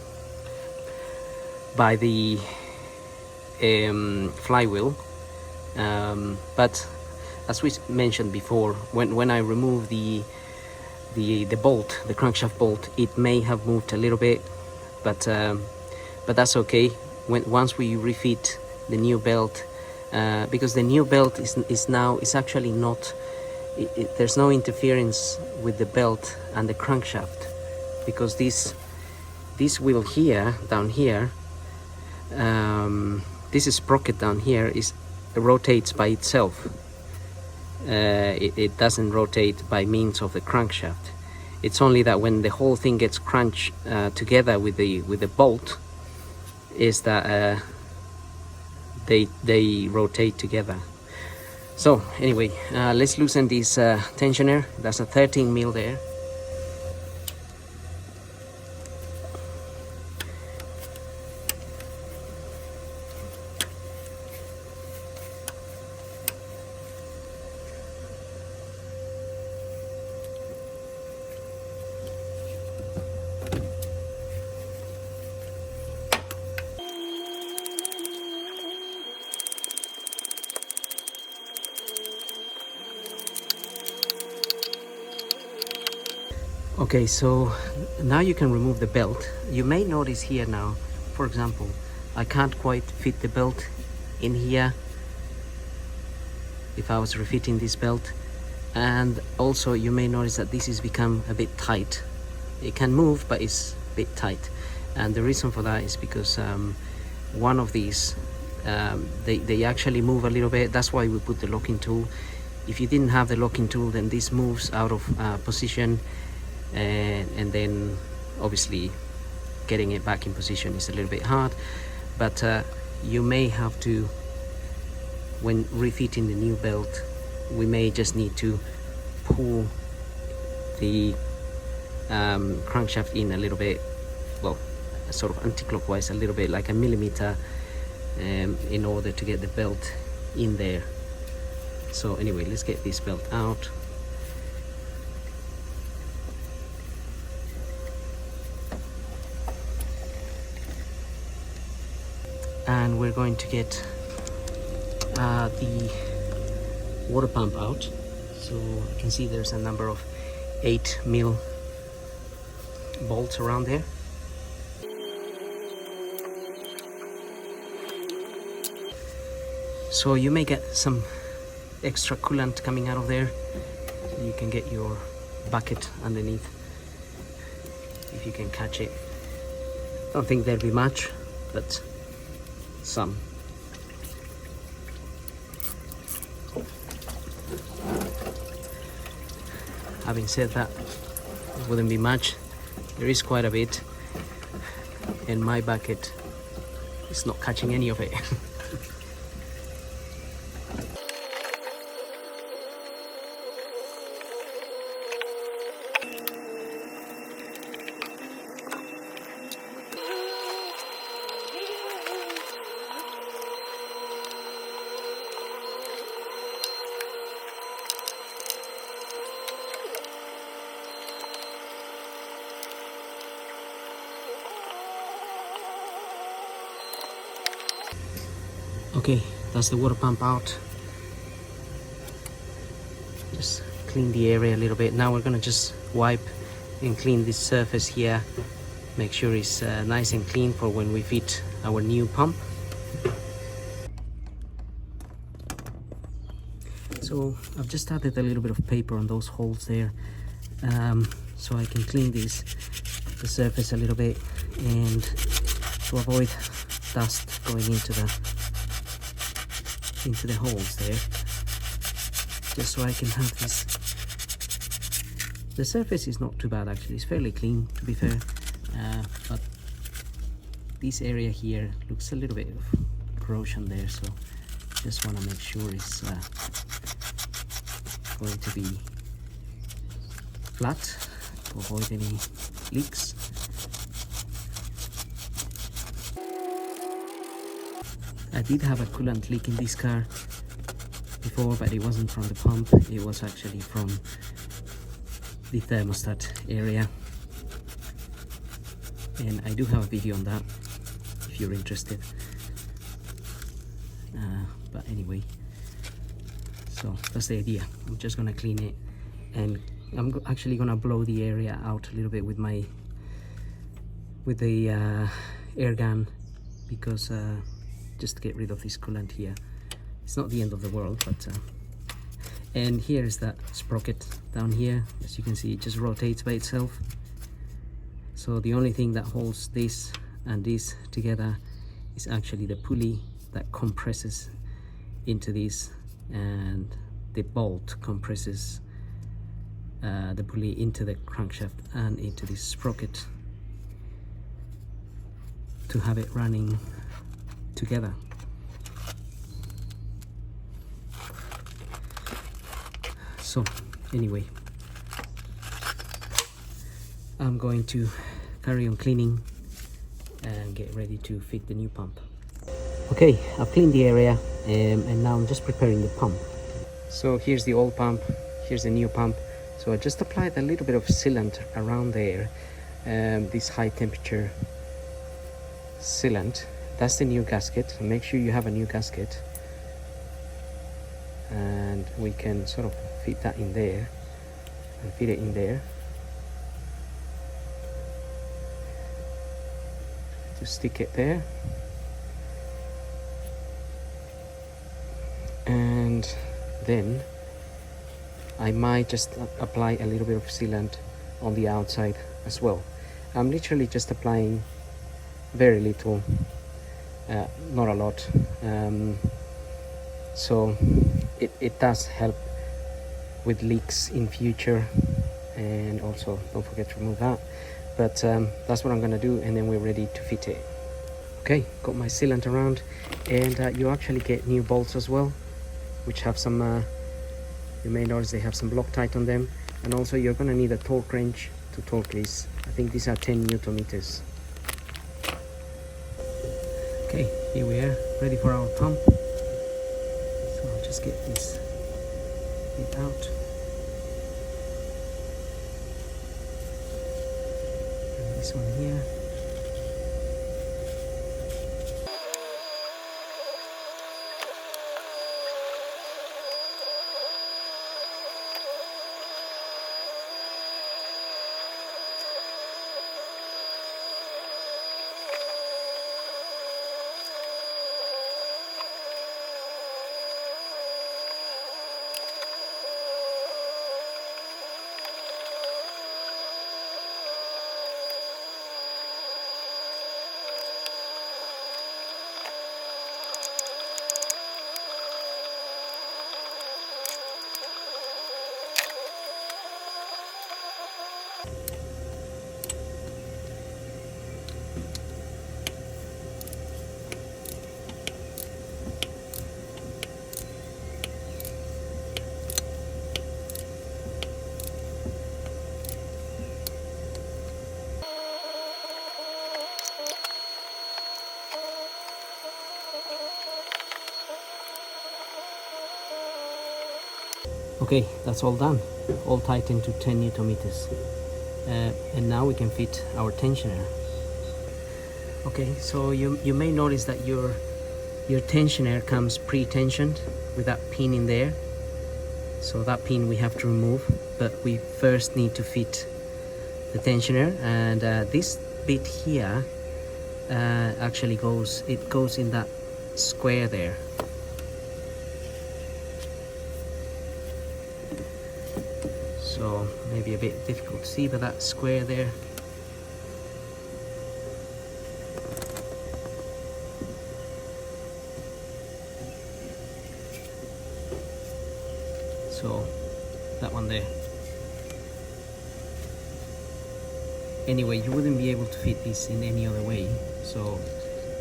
flywheel, but as we mentioned before, when I remove the bolt, the crankshaft bolt, it may have moved a little bit, but that's okay. Once we refit the new belt, because the new belt is actually not, there's no interference with the belt and the crankshaft, because this wheel here, down here, this sprocket down here it rotates by itself. It doesn't rotate by means of the crankshaft. It's only that when the whole thing gets crunched together with the bolt, is that they rotate together. So anyway, let's loosen this tensioner. That's a 13mm there. Okay, so now you can remove the belt. You may notice here now, for example, I can't quite fit the belt in here if I was refitting this belt, and also you may notice that this has become a bit tight. It can move, but it's a bit tight, and the reason for that is because one of these they actually move a little bit. That's why we put the locking tool. If you didn't have the locking tool, then this moves out of position, and then obviously getting it back in position is a little bit hard. But you may have to, when refitting the new belt, we may just need to pull the crankshaft in a little bit, well, sort of anti-clockwise, a little bit, like a millimeter, in order to get the belt in there. So anyway, let's get this belt out. And we're going to get the water pump out. So you can see there's a number of 8mm bolts around there. So you may get some extra coolant coming out of there. You can get your bucket underneath if you can catch it. Don't think there'll be much, but some. Having said that, it wouldn't be much. There is quite a bit, and my bucket is not catching any of it. Okay, that's the water pump out. Just clean the area a little bit. Now we're gonna just wipe and clean this surface here. Make sure it's nice and clean for when we fit our new pump. So I've just added a little bit of paper on those holes there, so I can clean the surface a little bit and to avoid dust going into the holes there, just so I can have this. The surface is not too bad actually, it's fairly clean to be fair, but this area here looks a little bit of corrosion there, so just want to make sure it's going to be flat to avoid any leaks. I did have a coolant leak in this car before, but it wasn't from the pump, it was actually from the thermostat area, and I do have a video on that if you're interested. But anyway, so that's the idea. I'm just gonna clean it, and I'm actually gonna blow the area out a little bit with the air gun, because just to get rid of this coolant here. It's not the end of the world, but and here is that sprocket down here. As you can see, it just rotates by itself. So the only thing that holds this and this together is actually the pulley that compresses into this, and the bolt compresses the pulley into the crankshaft and into this sprocket to have it running together. So anyway, I'm going to carry on cleaning and get ready to fit the new pump. Okay, I've cleaned the area, and now I'm just preparing the pump. So here's the old pump, here's the new pump. So I just applied a little bit of sealant around there, this high temperature sealant. That's the new gasket. So make sure you have a new gasket, and we can sort of fit that in there and fit it in there to stick it there. And then I might just apply a little bit of sealant on the outside as well. I'm literally just applying very little, not a lot, so it does help with leaks in future. And also don't forget to remove that, but that's what I'm gonna do, and then we're ready to fit it. Okay, got my sealant around, and you actually get new bolts as well, which have some you may notice they have some Loctite on them, and also you're going to need a torque wrench to torque this. I think these are 10 Newton meters. Okay, here we are, ready for our pump. So I'll just get this bit out. And this one here. Okay, that's all done, all tightened to 10 Newton meters, and now we can fit our tensioner. Okay, so you may notice that your Your tensioner comes pre-tensioned with that pin in there, so that pin we have to remove, but we first need to fit the tensioner. And this bit here actually goes in that square there. So maybe a bit difficult to see, but that square there. So that one there. Anyway, you wouldn't be able to fit this in any other way, so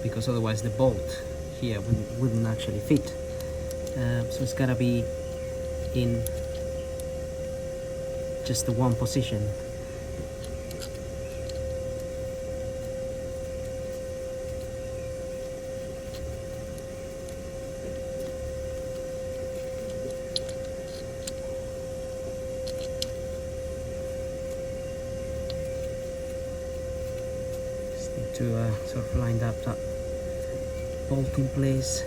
because otherwise the bolt here wouldn't actually fit. So it's gotta be in just the one position. To sort of line up that bolt in place.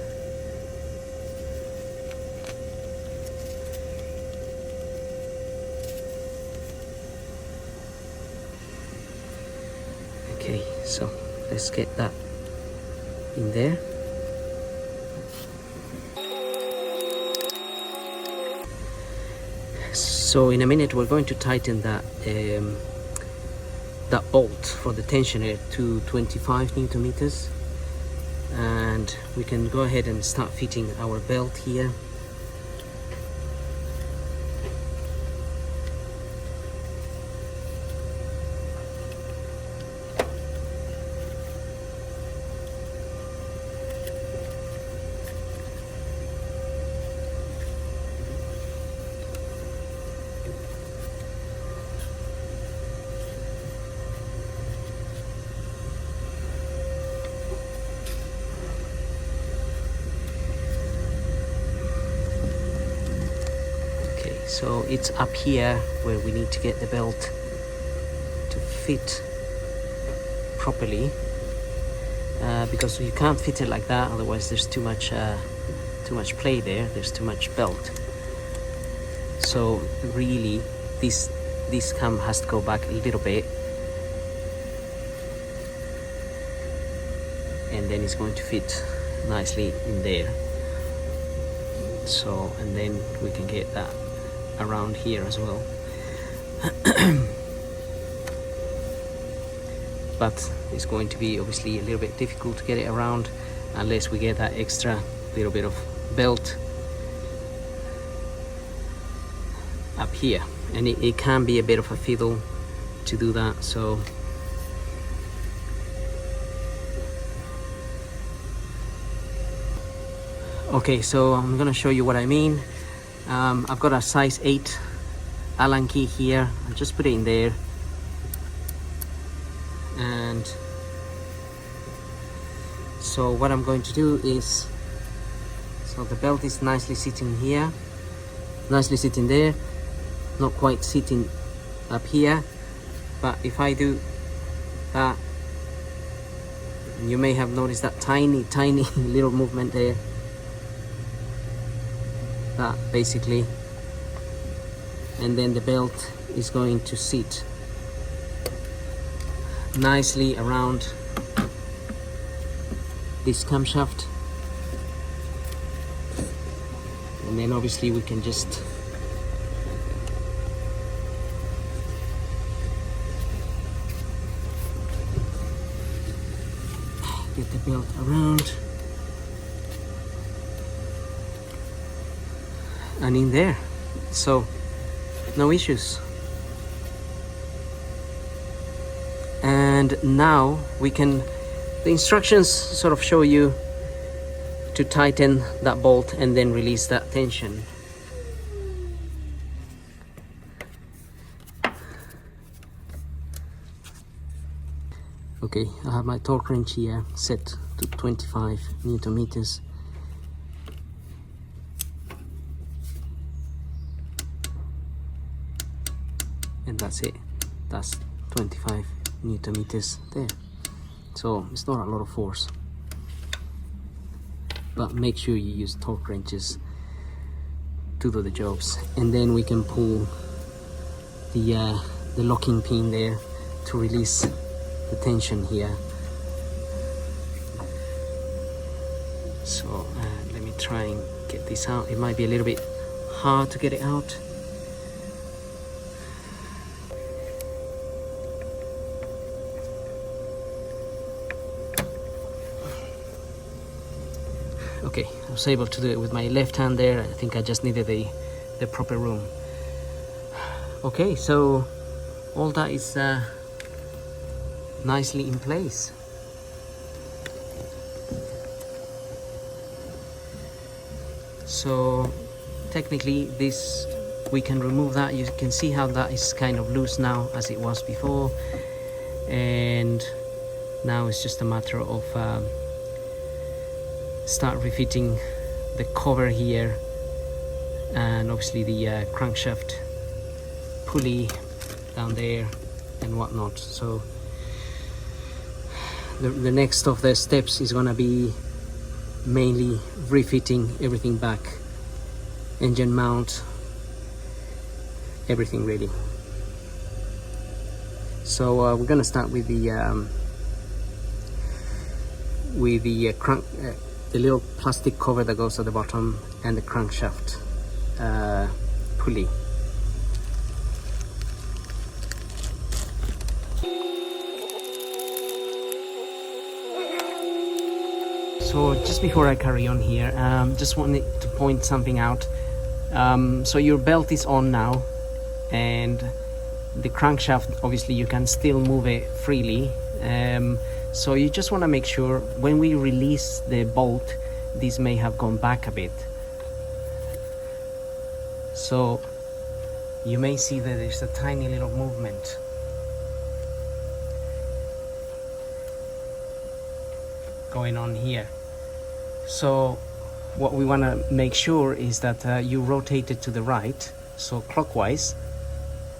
Okay, so let's get that in there. So in a minute we're going to tighten that bolt for the tensioner to 25 Newton meters, and we can go ahead and start fitting our belt here. So it's up here where we need to get the belt to fit properly, because you can't fit it like that, otherwise there's too much play there, there's too much belt. So really this cam has to go back a little bit, and then it's going to fit nicely in there. So, and then we can get that around here as well. But it's going to be obviously a little bit difficult to get it around unless we get that extra little bit of belt up here, and it can be a bit of a fiddle to do that. So okay, so I'm gonna show you what I mean. I've got a size 8 Allen key here. I'll just put it in there, and so what I'm going to do is, so the belt is nicely sitting here, nicely sitting there, not quite sitting up here, but if I do that, you may have noticed that tiny little movement there. That basically, and then the belt is going to sit nicely around this camshaft, and then obviously we can just get the belt around and in there, so no issues. And now we can, the instructions sort of show you to tighten that bolt and then release that tension. Okay, I have my torque wrench here set to 25 Newton meters. And that's it, that's 25 Newton meters there, so it's not a lot of force. but make sure you use torque wrenches to do the jobs. And then we can pull the locking pin there to release the tension here. So let me try and get this out. It might be a little bit hard to get it out. Okay, I was able to do it with my left hand there. I think I just needed the proper room. Okay, so all that is nicely in place. So technically this, we can remove that. You can see how that is kind of loose now as it was before, and now it's just a matter of start refitting the cover here, and obviously the crankshaft pulley down there and whatnot. So the next of the steps is gonna be mainly refitting everything back, engine mount, everything ready. So we're gonna start with the little plastic cover that goes at the bottom and the crankshaft pulley. So just before I carry on here, just wanted to point something out. So your belt is on now, and the crankshaft, obviously you can still move it freely. So you just want to make sure when we release the bolt, this may have gone back a bit. So you may see that there's a tiny little movement. Going on here. So what we want to make sure is that you rotate it to the right, so clockwise,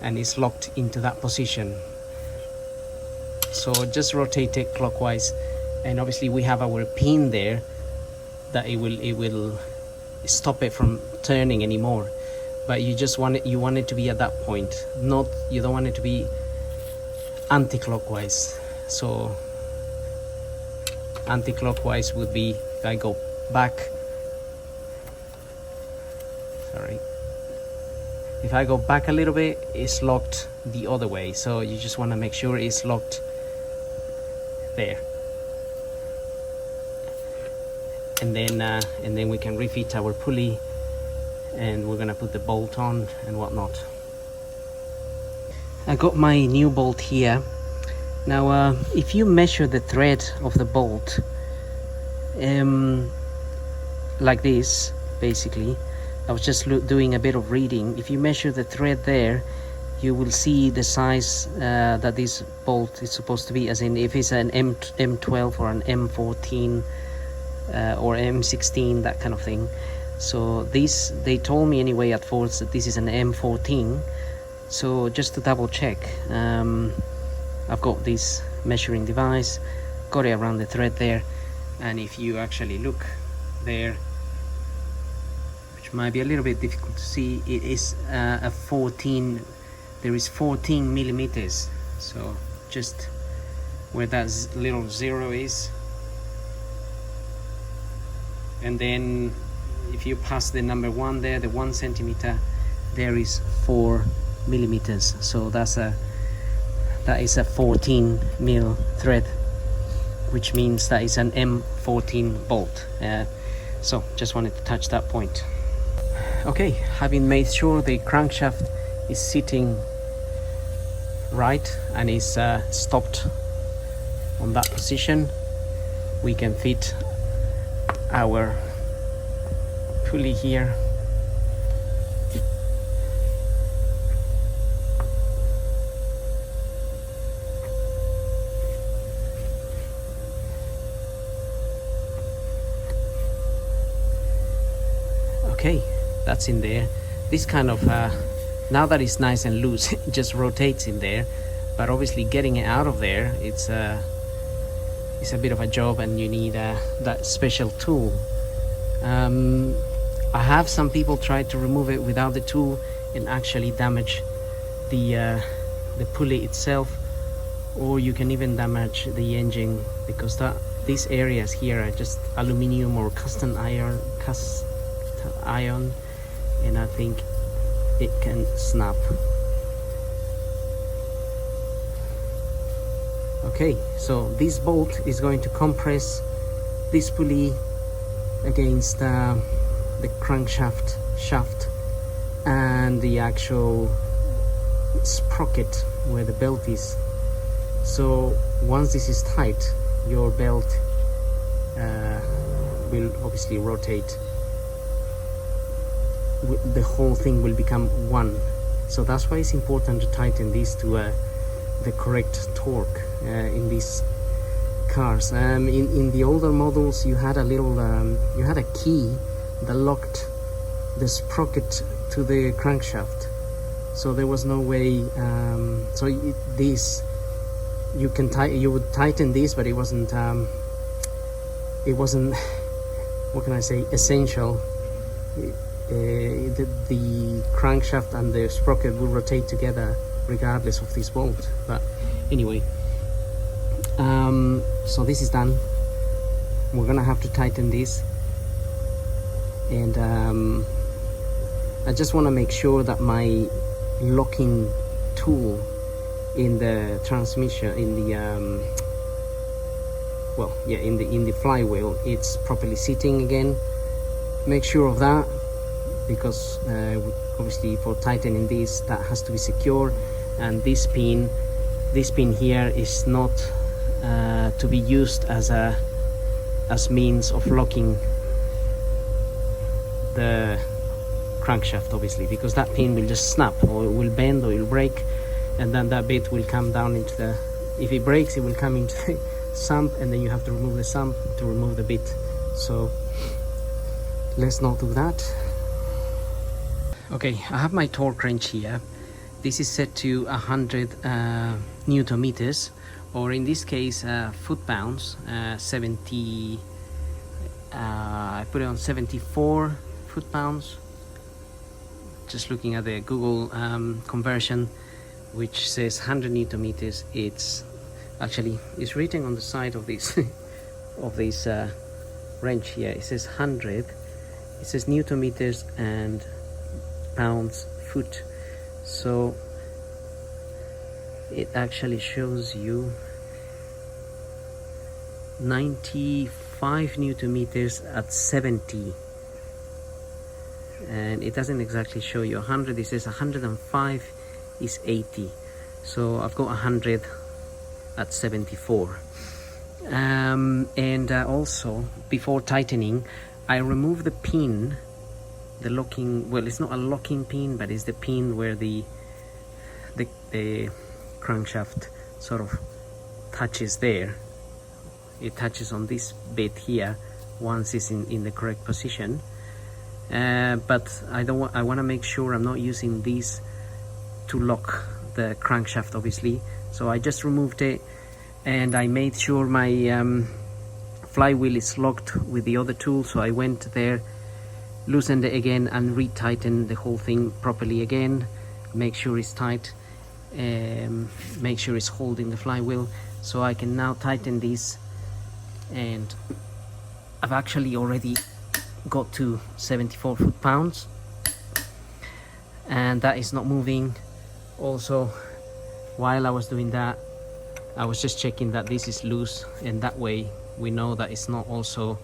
and it's locked into that position. So just rotate it clockwise, and obviously we have our pin there that it will stop it from turning anymore. But you just want it to be at that point, not, you don't want it to be anti-clockwise. So anti-clockwise would be if I go back, if I go back a little bit, it's locked the other way. So you just want to make sure it's locked there, and then we can refit our pulley, and we're gonna put the bolt on and whatnot. I got my new bolt here. Now if you measure the thread of the bolt like this, basically, I was just doing a bit of reading. If you measure the thread there, you will see the size that this bolt is supposed to be, as in if it's an M12 or an M14 or M16, that kind of thing. So this, they told me anyway at Ford that this is an M14. So just to double check, I've got this measuring device, got it around the thread there, and if you actually look there, which might be a little bit difficult to see, it is a 14. There is 14 millimeters, so just where that little zero is, and then if you pass the number 1 there, the 1 centimeter, there is 4 millimeters. So that is a 14 mil thread, which means that is an M14 bolt. So just wanted to touch that point. Okay, having made sure the crankshaft is sitting right and is stopped on that position, we can fit our pulley here. Okay, that's in there. This kind of now that it's nice and loose, it just rotates in there, but obviously getting it out of there, it's a bit of a job, and you need that special tool I have some people try to remove it without the tool and actually damage the pulley itself, or you can even damage the engine, because these areas here are just aluminum or cast iron, and I think it can snap. Okay, so this bolt is going to compress this pulley against the crankshaft shaft and the actual sprocket where the belt is. So once this is tight, your belt will obviously rotate. The whole thing will become one. So that's why it's important to tighten this to the correct torque in these cars. In the older models, you had a little you had a key that locked the sprocket to the crankshaft, so there was no way. This you would tighten this, but it wasn't what can I say, essential. The crankshaft and the sprocket will rotate together regardless of this bolt. But anyway, so this is done. We're gonna have to tighten this, and I just want to make sure that my locking tool in the transmission, in the in the flywheel, it's properly sitting again. Make sure of that, because obviously for tightening this, that has to be secure, and this pin here is not to be used as means of locking the crankshaft, obviously, because that pin will just snap, or it will bend, or it will break, and then that bit will come down into the, if it breaks, it will come into the sump, and then you have to remove the sump to remove the bit. So let's not do that. Okay, I have my torque wrench here. This is set to 100 Newton meters, or in this case foot-pounds. 70 I put it on 74 foot-pounds, just looking at the Google conversion, which says 100 Newton meters. It's actually, it's written on the side of this of this wrench here. It says 100, it says Newton meters and pounds foot, so it actually shows you 95 Newton meters at 70, and it doesn't exactly show you 100. It says 105 is 80, so I've got 100 at 74. And also, before tightening, I remove the pin, the locking, well, it's not a locking pin, but it's the pin where the crankshaft sort of touches there. It touches on this bit here once it's in the correct position. But I want to make sure I'm not using these to lock the crankshaft, obviously. So I just removed it, and I made sure my flywheel is locked with the other tool. So I went there, loosened it again, and retightened the whole thing properly again. Make sure it's tight, make sure it's holding the flywheel. So I can now tighten this, and I've actually already got to 74 foot-pounds, and that is not moving. Also, while I was doing that, I was just checking that this is loose, and that way we know that it's not also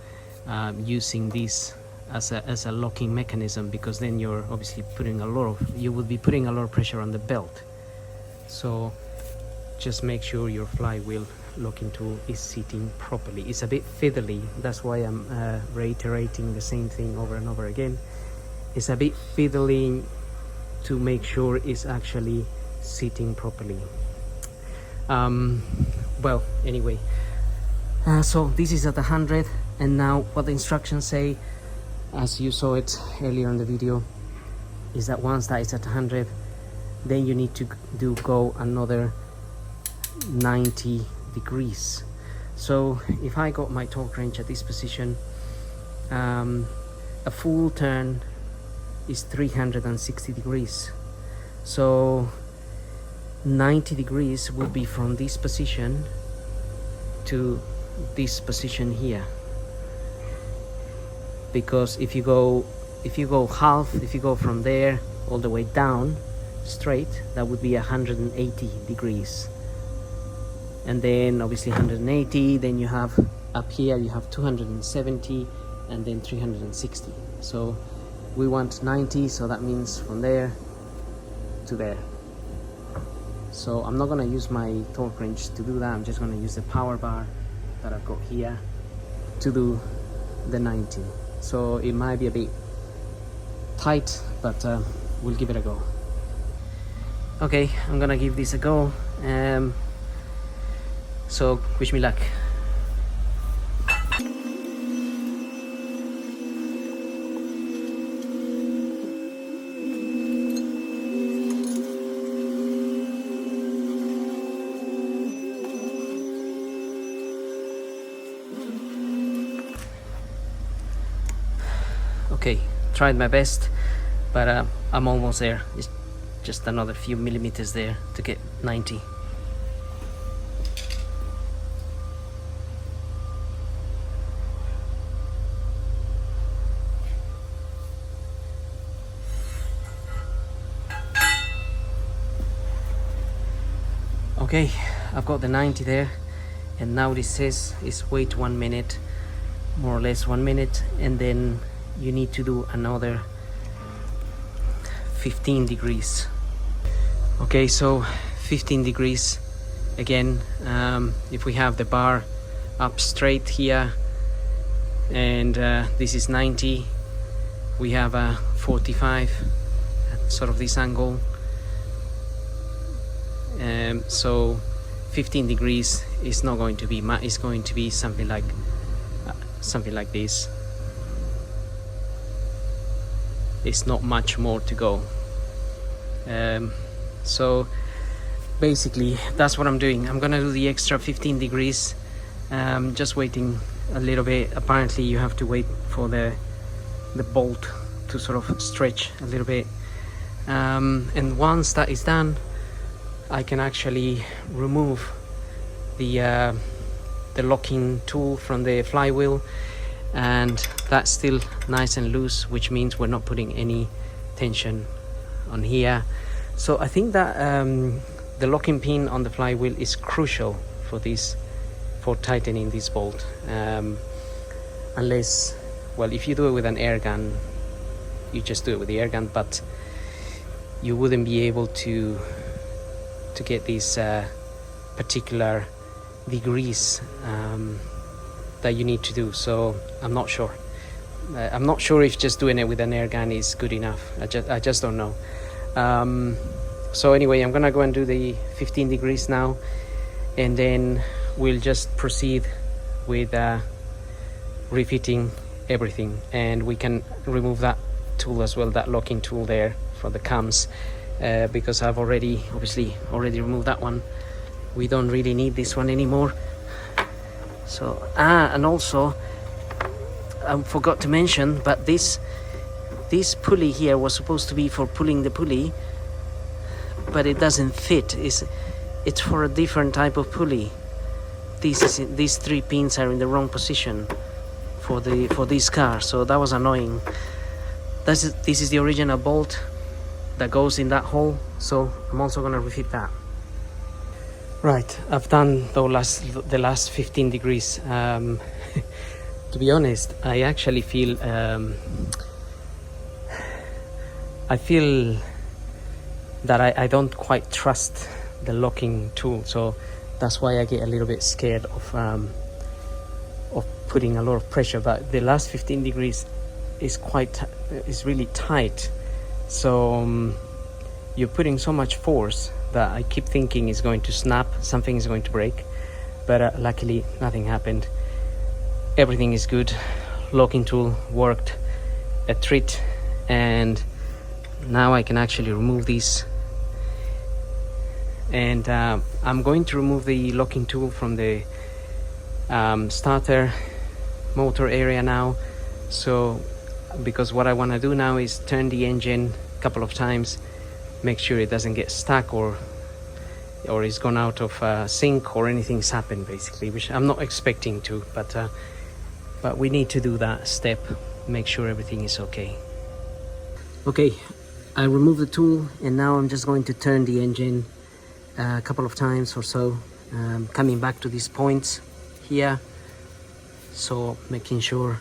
using this as a locking mechanism, because then you're obviously putting you would be putting a lot of pressure on the belt. So just make sure your flywheel locking tool is sitting properly. It's a bit fiddly, that's why I'm reiterating the same thing over and over again. It's a bit fiddly to make sure it's actually sitting properly. Well, anyway, so this is at 100, and now what the instructions say, as you saw it earlier in the video, is that once that is at 100, then you need to go another 90 degrees. So if I got my torque wrench at this position, a full turn is 360 degrees. So 90 degrees would be from this position to this position here, because if you go half, if you go from there all the way down straight, that would be 180 degrees. And then obviously 180, then you have up here you have 270, and then 360. So we want 90, so that means from there to there. So I'm not going to use my torque wrench to do that. I'm just going to use the power bar that I've got here to do the 90. So it might be a bit tight, but we'll give it a go. Okay, I'm gonna give this a go. So wish me luck. Okay, tried my best, but I'm almost there. It's just another few millimeters there to get 90. Okay, I've got the 90 there, and now this says is wait 1 minute, more or less 1 minute, and then you need to do another 15 degrees. Okay, so 15 degrees again. If we have the bar up straight here, and this is 90, we have a 45 at sort of this angle. So 15 degrees is not going to be it's going to be something like this. It's not much more to go. So basically that's what I'm doing. I'm gonna do the extra 15 degrees. Just waiting a little bit. Apparently you have to wait for the bolt to sort of stretch a little bit, and once that is done, I can actually remove the locking tool from the flywheel, and that's still nice and loose, which means we're not putting any tension on here. So I think that the locking pin on the flywheel is crucial for tightening this bolt, unless, well, if you do it with an air gun, you just do it with the air gun, but you wouldn't be able to get these particular degrees that you need to do. So I'm not sure. I'm not sure if just doing it with an air gun is good enough. I just don't know. So anyway, I'm gonna go and do the 15 degrees now, and then we'll just proceed with refitting everything, and we can remove that tool as well, that locking tool there for the cams, because I've already removed that one. We don't really need this one anymore. So and also I forgot to mention, but this pulley here was supposed to be for pulling the pulley, but it doesn't fit. It's for a different type of pulley. These 3 pins are in the wrong position for this car, so that was annoying. This is the original bolt that goes in that hole, so I'm also gonna refit that. Right, I've done the last 15 degrees. To be honest, I actually feel that I don't quite trust the locking tool, so that's why I get a little bit scared of putting a lot of pressure. But the last 15 degrees is really tight, so you're putting so much force that I keep thinking it's going to snap, something is going to break, but luckily nothing happened. Everything is good. Locking tool worked a treat, and now I can actually remove these. And I'm going to remove the locking tool from the starter motor area now. So because what I want to do now is turn the engine a couple of times, make sure it doesn't get stuck or it's gone out of sync or anything's happened basically, which I'm not expecting to, but we need to do that step, make sure everything is okay. Okay, I removed the tool and now I'm just going to turn the engine a couple of times or so, coming back to these points here, so making sure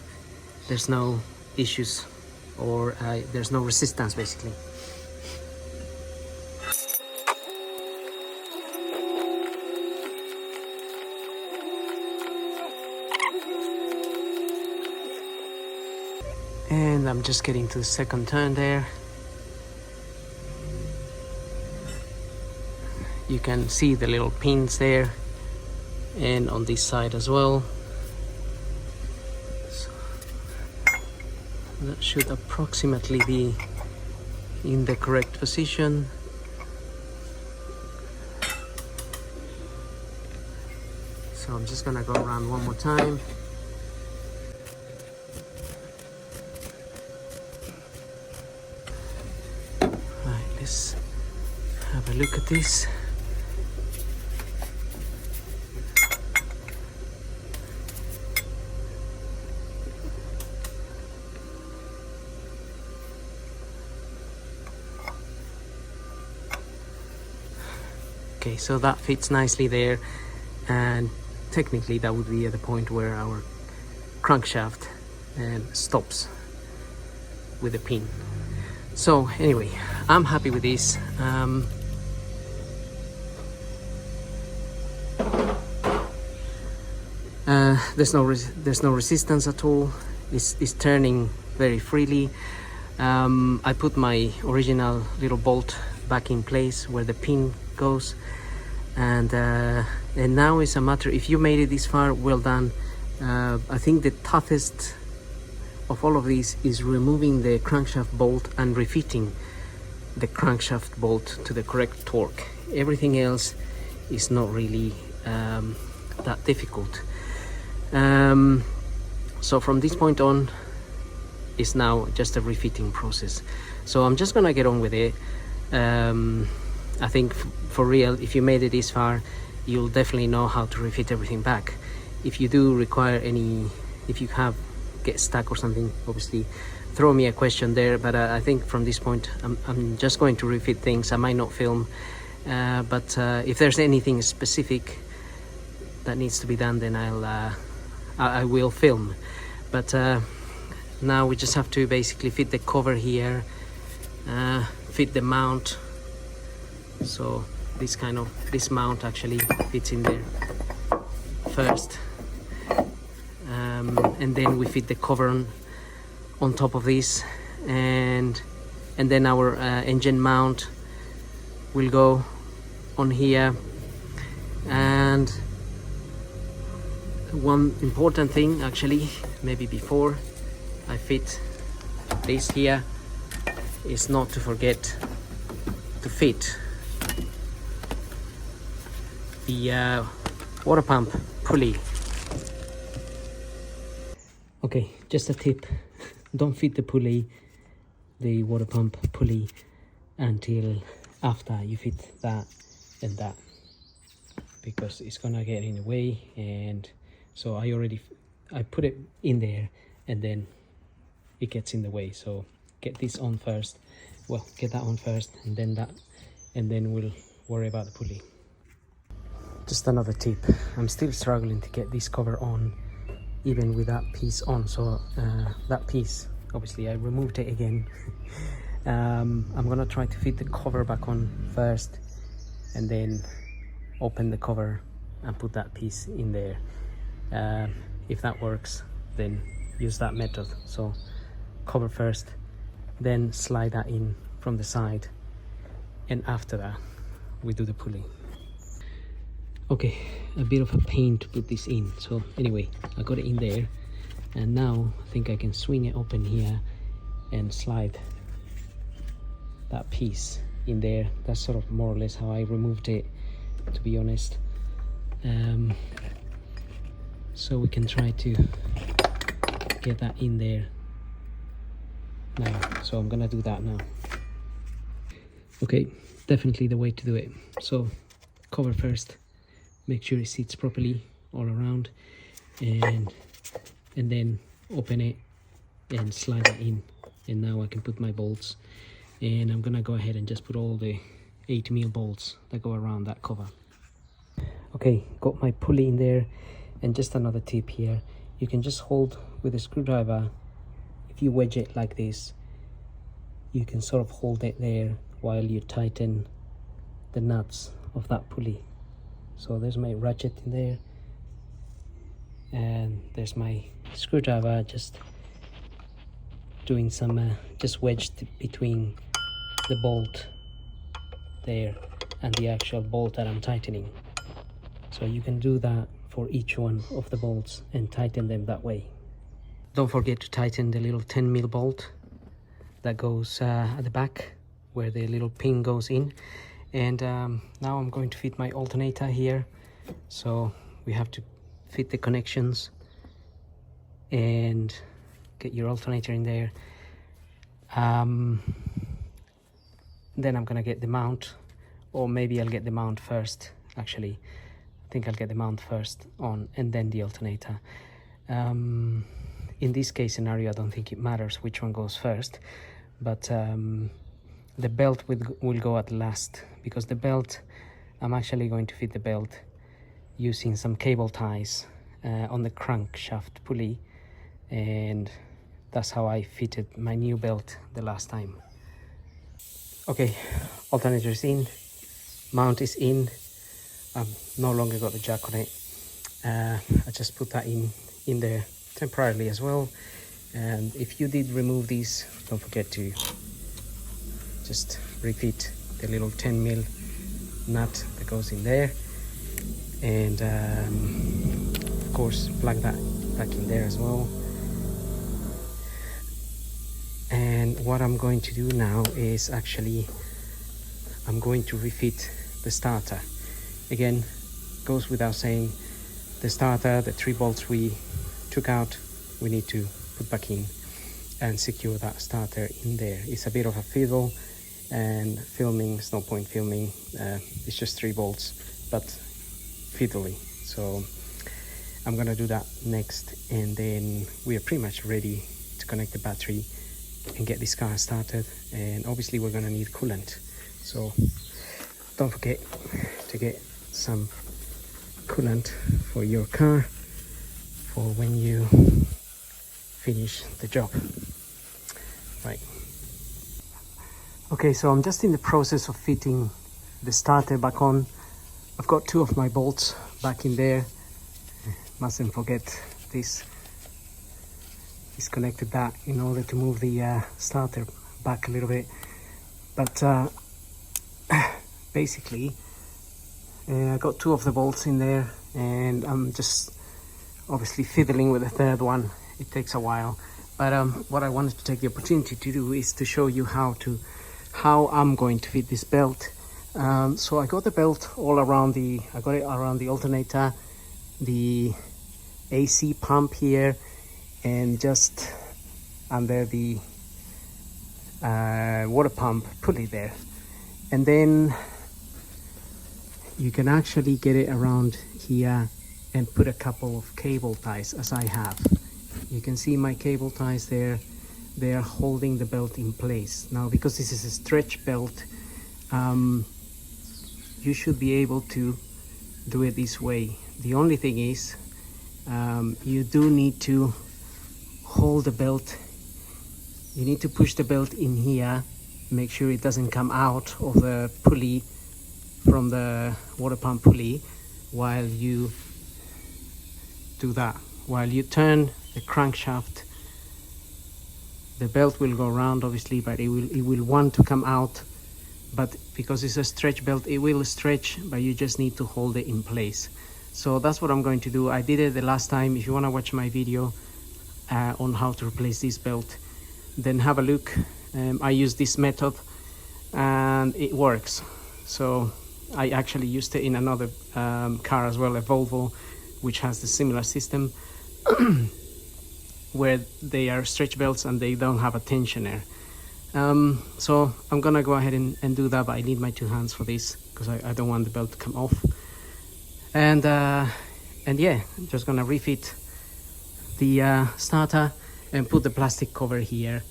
there's no issues or there's no resistance basically. And I'm just getting to the second turn there. You can see the little pins there, and on this side as well. So that should approximately be in the correct position. So I'm just gonna go around one more time. Right, let's have a look at this. Okay, so that fits nicely there, and technically that would be at the point where our crankshaft stops with the pin. So anyway, I'm happy with this. There's no resistance at all. It's turning very freely. I put my original little bolt back in place where the pin goes, and now it's a matter, if you made it this far, well done. I think the toughest of all of these is removing the crankshaft bolt and refitting the crankshaft bolt to the correct torque. Everything else is not really that difficult. So from this point on, it's now just a refitting process. So I'm just gonna get on with it. I think for real, if you made it this far, you'll definitely know how to refit everything back. If you do require any, if you get stuck or something, obviously throw me a question there, but I think from this point I'm just going to refit things. I might not film, but if there's anything specific that needs to be done, then I will film. But now we just have to basically fit the cover here, fit the mount. So this mount actually fits in there first, and then we fit the cover on top of this, and then our engine mount will go on here. And one important thing, actually, maybe before I fit this here, is not to forget to fit the water pump pulley. Okay, just a tip, don't fit the pulley, the water pump pulley, until after you fit that and that, because it's gonna get in the way. And so I put it in there and then it gets in the way. So get this on first, well, get that on first, and then that, and then we'll worry about the pulley. Just another tip, I'm still struggling to get this cover on even with that piece on. So that piece, obviously I removed it again. I'm gonna try to fit the cover back on first and then open the cover and put that piece in there. If that works, then use that method. So cover first, then slide that in from the side, and after that we do the pulley. Okay, a bit of a pain to put this in. So anyway, I got it in there, and now I think I can swing it open here and slide that piece in there. That's sort of more or less how I removed it, to be honest. So we can try to get that in there now. So I'm gonna do that now. Okay, definitely the way to do it. So cover first, make sure it sits properly all around, and then open it and slide it in, and now I can put my bolts, and I'm gonna go ahead and just put all the 8mm bolts that go around that cover. Okay, got my pulley in there, and just another tip here, you can just hold with a screwdriver. If you wedge it like this, you can sort of hold it there while you tighten the nuts of that pulley. So there's my ratchet in there, and there's my screwdriver, just doing some just wedged between the bolt there and the actual bolt that I'm tightening. So you can do that for each one of the bolts and tighten them that way. Don't forget to tighten the little 10mm bolt that goes at the back where the little pin goes in. And now I'm going to fit my alternator here, so we have to fit the connections and get your alternator in there. Then I'm gonna get the mount, or maybe I'll get the mount first. Actually, I think I'll get the mount first on and then the alternator. In this case scenario, I don't think it matters which one goes first, but the belt will go at last, because the belt, I'm actually going to fit the belt using some cable ties on the crankshaft pulley, and that's how I fitted my new belt the last time. Okay, alternator is in, mount is in. I've no longer got the jack on it. I just put that in there temporarily as well. And if you did remove these, don't forget to just refit the little 10mm nut that goes in there, and of course plug that back in there as well. And what I'm going to do now is actually I'm going to refit the starter. Again, goes without saying, the starter, the 3 bolts we took out, we need to put back in and secure that starter in there. It's a bit of a fiddle, and filming, there's no point filming, it's just 3 bolts, but fiddly. So I'm gonna do that next, and then we are pretty much ready to connect the battery and get this car started. And obviously we're gonna need coolant, so don't forget to get some coolant for your car for when you finish the job. Right. Okay, so I'm just in the process of fitting the starter back on. I've got 2 of my bolts back in there. Mustn't forget this. Disconnected that in order to move the starter back a little bit. But basically, I got 2 of the bolts in there, and I'm just obviously fiddling with the 3rd one. It takes a while. But what I wanted to take the opportunity to do is to show you how I'm going to fit this belt. So I got the belt all around I got it around the alternator, the AC pump here, and just under the water pump pulley there. And then you can actually get it around here and put a couple of cable ties, as I have. You can see my cable ties there. They are holding the belt in place. Now, because this is a stretch belt, you should be able to do it this way. The only thing is, you do need to hold the belt. You need to push the belt in here, make sure it doesn't come out of the pulley from the water pump pulley while you do that. While you turn the crankshaft, the belt will go around obviously, but it will want to come out. But because it's a stretch belt, it will stretch, but you just need to hold it in place. So that's what I'm going to do. I did it the last time. If you want to watch my video on how to replace this belt, then have a look. I use this method and it works. So I actually used it in another car as well, a Volvo, which has the similar system. where they are stretch belts and they don't have a tensioner. So I'm gonna go ahead and do that, but I need my 2 hands for this because I don't want the belt to come off. And yeah, I'm just gonna refit the starter and put the plastic cover here,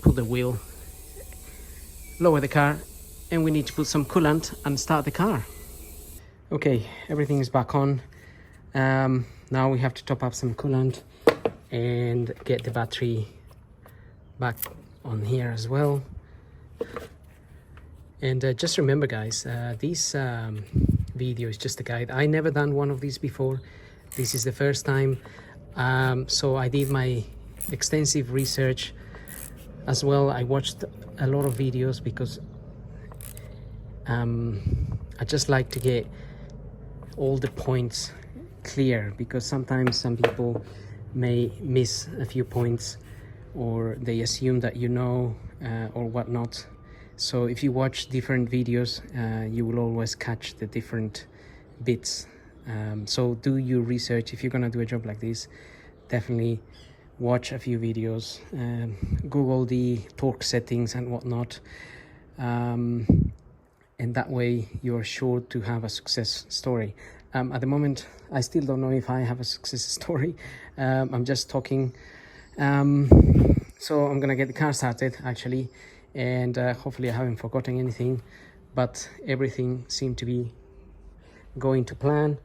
put the wheel, lower the car, and we need to put some coolant and start the car. Okay, everything is back on. Now we have to top up some coolant and get the battery back on here as well. And just remember guys, this video is just a guide. I never done one of these before. This is the first time. So I did my extensive research as well. I watched a lot of videos because I just like to get all the points clear, because sometimes some people may miss a few points or they assume that you know or whatnot. So if you watch different videos, you will always catch the different bits. So do your research. If you're gonna do a job like this, definitely watch a few videos, Google the torque settings and whatnot, and that way you're sure to have a success story. At the moment I still don't know if I have a success story. I'm just talking. So I'm gonna get the car started actually, and hopefully I haven't forgotten anything, but everything seemed to be going to plan.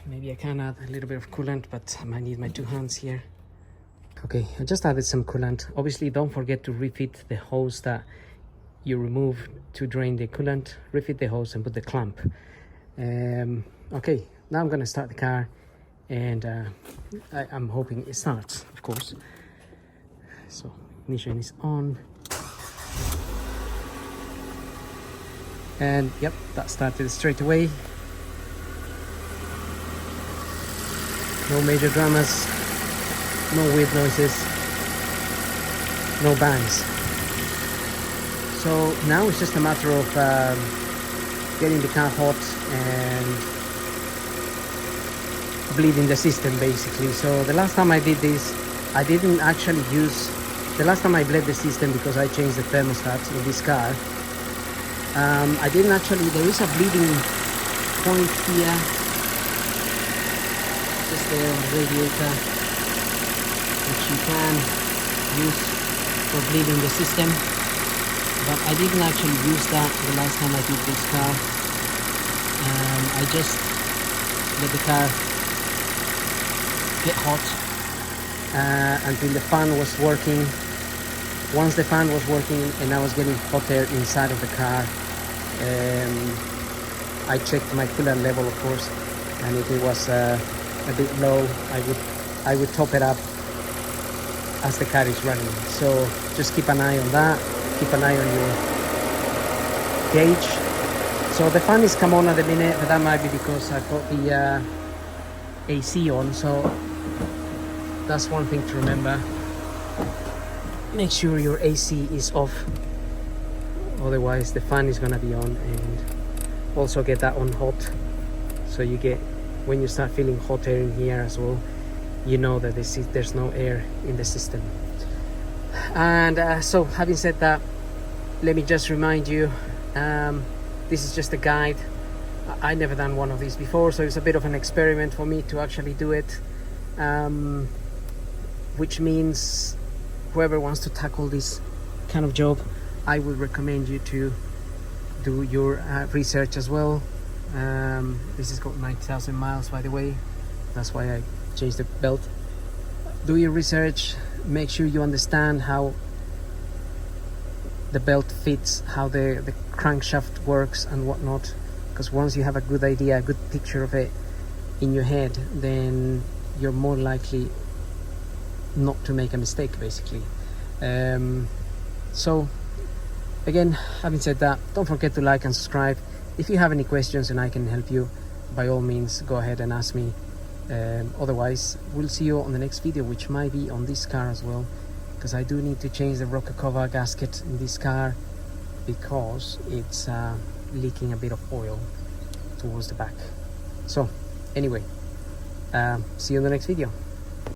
Maybe I can add a little bit of coolant, but I might need my 2 hands here. Okay, I just added some coolant. Obviously don't forget to refit the hose that you remove to drain the coolant. Refit the hose and put the clamp. Okay, now I'm gonna start the car, and I'm hoping it starts, of course. So ignition is on, and yep, that started straight away. No major dramas, no weird noises, no bangs. So now it's just a matter of getting the car hot and bleeding the system basically. So the last time I did this, I didn't actually use, the last time I bled the system, because I changed the thermostat in this car, I didn't actually, there is a bleeding point here, just there on the radiator, which you can use for bleeding the system, but I didn't actually use that the last time I did this car. I just let the car get hot until the fan was working. Once the fan was working and I was getting hot air inside of the car, I checked my coolant level, of course, and if it was a bit low, I would top it up as the car is running. So just keep an eye on that, keep an eye on your gauge. So the fan is come on at the minute, but that might be because I've got the AC on, so that's one thing to remember. Make sure your AC is off, otherwise the fan is gonna be on, and also get that on hot, so you get, when you start feeling hot air in here as well, you know that there's no air in the system. And so having said that, let me just remind you, this is just a guide. I never done one of these before, so it's a bit of an experiment for me to actually do it, which means whoever wants to tackle this kind of job, I would recommend you to do your research as well. This has got 90,000 miles, by the way, that's why I changed the belt. Do your research, make sure you understand how the belt fits, how the crankshaft works and whatnot, because once you have a good idea, a good picture of it in your head, then you're more likely not to make a mistake basically. So again, having said that, don't forget to like and subscribe. If you have any questions and I can help you, by all means go ahead and ask me. Otherwise we'll see you on the next video, which might be on this car as well, because I do need to change the rocker cover gasket in this car because it's leaking a bit of oil towards the back. So anyway, See you in the next video.